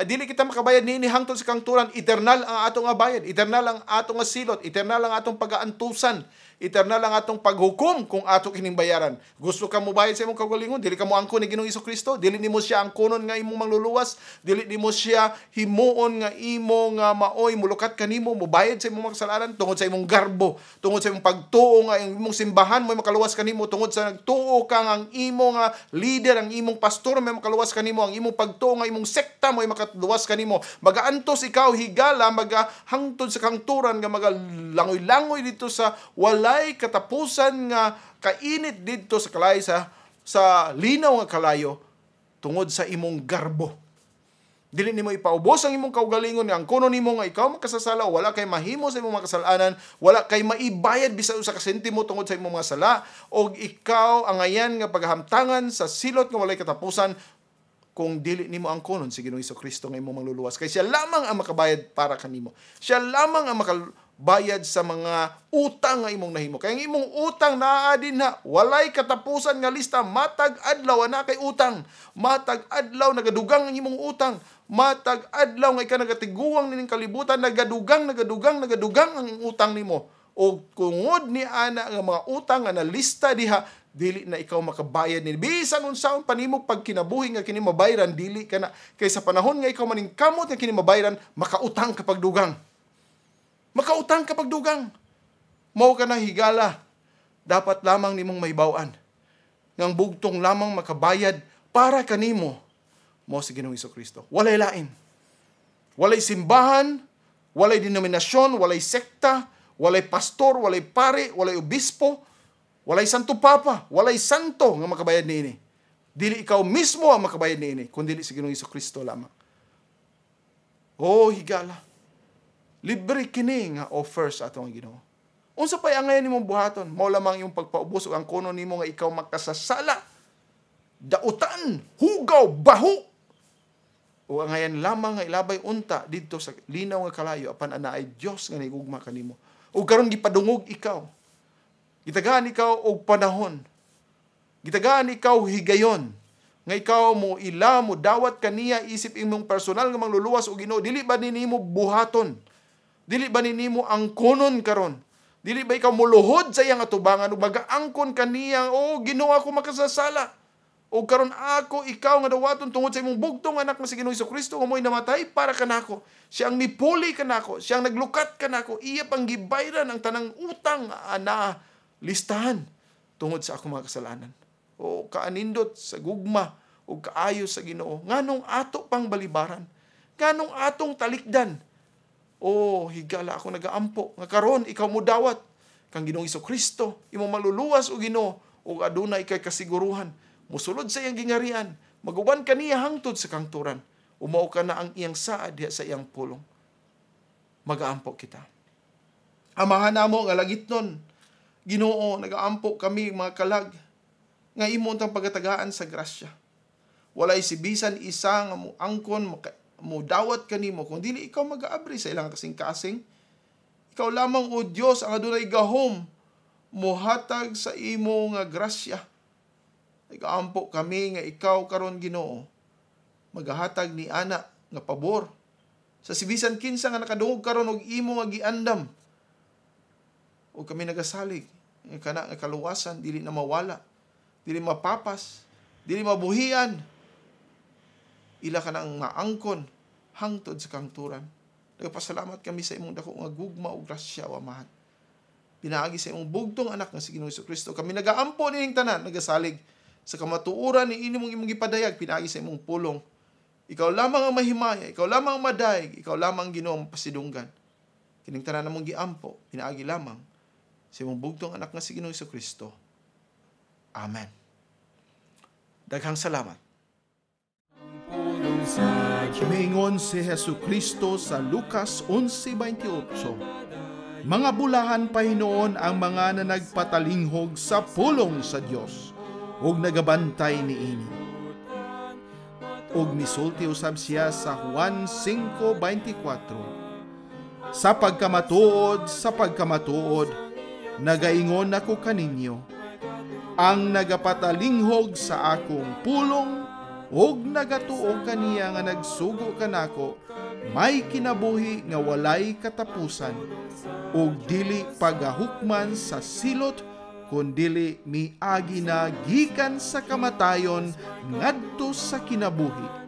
dili kita makabayad niini hangtod sa kangturan. Eternal ang atong nga bayad, eternal ang atong nga silot, eternal ang atong pagaantusan, eternal ang atong paghukom kung ato kining bayaran. Gusto ka mo bayad sa imong kaugalingon, dili ka mo angkon ni Ginoong Jesucristo, dili nimo siya angkonon nga imong mangluluwas, dili nimo siya himuon nga imo nga maoy mulukat kanimo mobayad sa imong kasalanan tungod sa imong garbo, tungod sa imong pagtuo nga imong simbahan mo makaluwas kanimo, tungod sa nagtuo ka nga ang imong nga leader, ang imong pastor may makaluwas kanimo, ang imong pagtuo nga imong sekta mo makaluwas kanimo. Magaantos ikaw higala magahangtod sa kangturan nga magalangoy-langoy dito sa walay katapusan nga kainit dito sa kalay sa linaw nga kalayo tungod sa imong garbo. Dili nimo ipaubos ang imong kaugalingon nga ang kuno nimo nga ikaw makasasala, wala kay mahimo sa imong mga kasalanan, wala kay maibayad bisan usa ka sentimo tungod sa imong mga sala, og ikaw angayan nga paghamtangan sa silot nga walay katapusan kung dili nimo ang kunon si Ginoong Jesucristo nga imong mangluluwas. Kay siya lamang ang makabayad para kanimo. Siya lamang ang bayad sa mga utang nga imong nahimo. Kaya ang imong utang naa din na walay katapusan nga lista, matag adlaw ana kay utang. Matag adlaw nagadugang ang imong utang. Matag adlaw nga ika nagatiguang ning kalibutan, nagadugang ang utang nimo. O kungod ni ana nga mga utang nga nalista diha, dili na ikaw makabayad ni bisan unsaon panimo pag kinabuhi nga kini mabayran, dili ka na kay sa panahon nga ikaw maningkamot nga kini mabayran, makautang ka pagdugang. Makautang ka pagdugang. Mao ka na higala. Dapat lamang nimong mahibaw-an ngang bugtong lamang makabayad para kanimo mo si Ginoong Hesukristo. Walay lain. Walay simbahan, walay denominasyon, walay sekta, walay pastor, walay pare, walay obispo, walay santo papa, walay santo nga makabayad niini. Dili ikaw mismo ang makabayad niini, kundi si Ginoong Hesukristo lamang. Oh, higala. Libre kini nga offer sa atong Ginoo. Unsa pay angayan nimong buhaton? Mao lamang yung pagpaubos ug ang kuno nimo nga ikaw makasasala. Dautan, hugaw, baho. O angayan lamang nga ilabay unta didto sa linaw nga kalayo apan anaay Dios nga nahigugma kanimo. O karon gipadungog ikaw. Gitagaan ikaw og panahon. Gitagaan ikaw higayon. Nga ikaw mo ila mo dawat kaniya isip imong personal nga mangluluwas og Ginoo. Dili ba ninimo buhaton? Dili ba ninimo angkonon karon? Dili ba ikaw muluhod sa iyang atubangan ug magaangkon kaniya, "Oh, Ginoo, ako makasasala. O karon ako ikaw nga dawaton tungod sa imong bugtong anak nga si Ginoong Hesukristo nga mo'y namatay para kanako. Siya ang mipuli kanako, siya ang naglukat kanako, iya pang gibayran ang tanang utang ana listahan tungod sa akong mga kasalanan." O kaanindot sa gugma o kaayo sa Ginoo, nganong ato pang balibaran? Nganong atong talikdan? O higala ako nagaampo nga karon ikaw mo dawat kang Ginoong Hesukristo, imong maluluwas o Ginoo o adunay kay kasiguruhan. Musulod sa iyang gingarian, maguban kaniya hangtod sa kangturan. Umao ka na ang iyang saad diha sa iyang pulong. Magaampo kita. Amahan namo nga lagitnon, Ginoo, nagaampo kami mga kalag nga imo untang pagatagaan sa grasya. Walay si bisan isa nga mo angkon mo dawat kanimo kung dili ikaw mag-aabri sa ilang kasing-kasing. Ikaw lamang o Dios ang adunay gahom mohatag sa imo nga grasya. Nagaampo kami nga ikaw karon Ginoo magahatag ni ana nga pabor sa sibisan kinsa nga nakadungog karon og imo nga giandam. O kami nagasalig nga kana nga kaluwasan dili na mawala, dili mapapas, dili mabuhian. Ila ka nang maangkon hangtod sa kangturan. Nagapasalamat kami sa imong dako nga gugma o grasya o Amahan. Pinaagi sa imong bugtong anak nga si Ginoong Hesukristo. Kami nagaampo nining tanan, nagasalig sa kamatuoran ni imong gipadayag, pinaagi sa imong pulong. Ikaw lamang ang mahimaya, ikaw lamang ang madaig, ikaw lamang Ginoo ang pasidunggan. Kining tanan namong giampo, pinaagi lamang sa imong bugtong anak nga si Ginoong Hesukristo. Amen. Daghang salamat. Mingon si Hesukristo sa Lucas 11:28. Mga bulahan pa hinoon ang mga nagpatalinghog sa pulong sa Dios ug nagabantay niini. Ug misulti usab siya sa Juan 5:24. Sa pagkamatuod, nagaingon ako kaninyo, ang nagapatalinghog sa akong pulong ug nagatuo kaniya nga nagsugo kanako, may kinabuhi nga walay katapusan, ug dili pagahukman sa silot, kundili miagi na gikan sa kamatayon ngadto sa kinabuhi.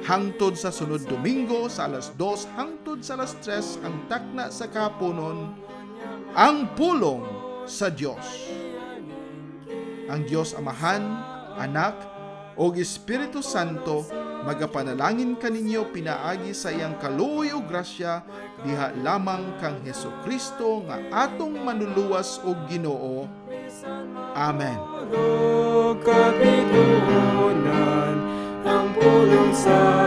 Hangtod sa sunod Domingo sa alas 2 hangtod sa alas 3 ang takna sa kahaponon, ang pulong sa Dios. Ang Dios Amahan, Anak, o Espiritu Santo, magapanalangin kaninyo pinaagi sa iyang kaluoy o grasya, diha lamang kang Hesukristo nga atong manluluwas o Ginoo. Amen. Kapitunan ang pulong sa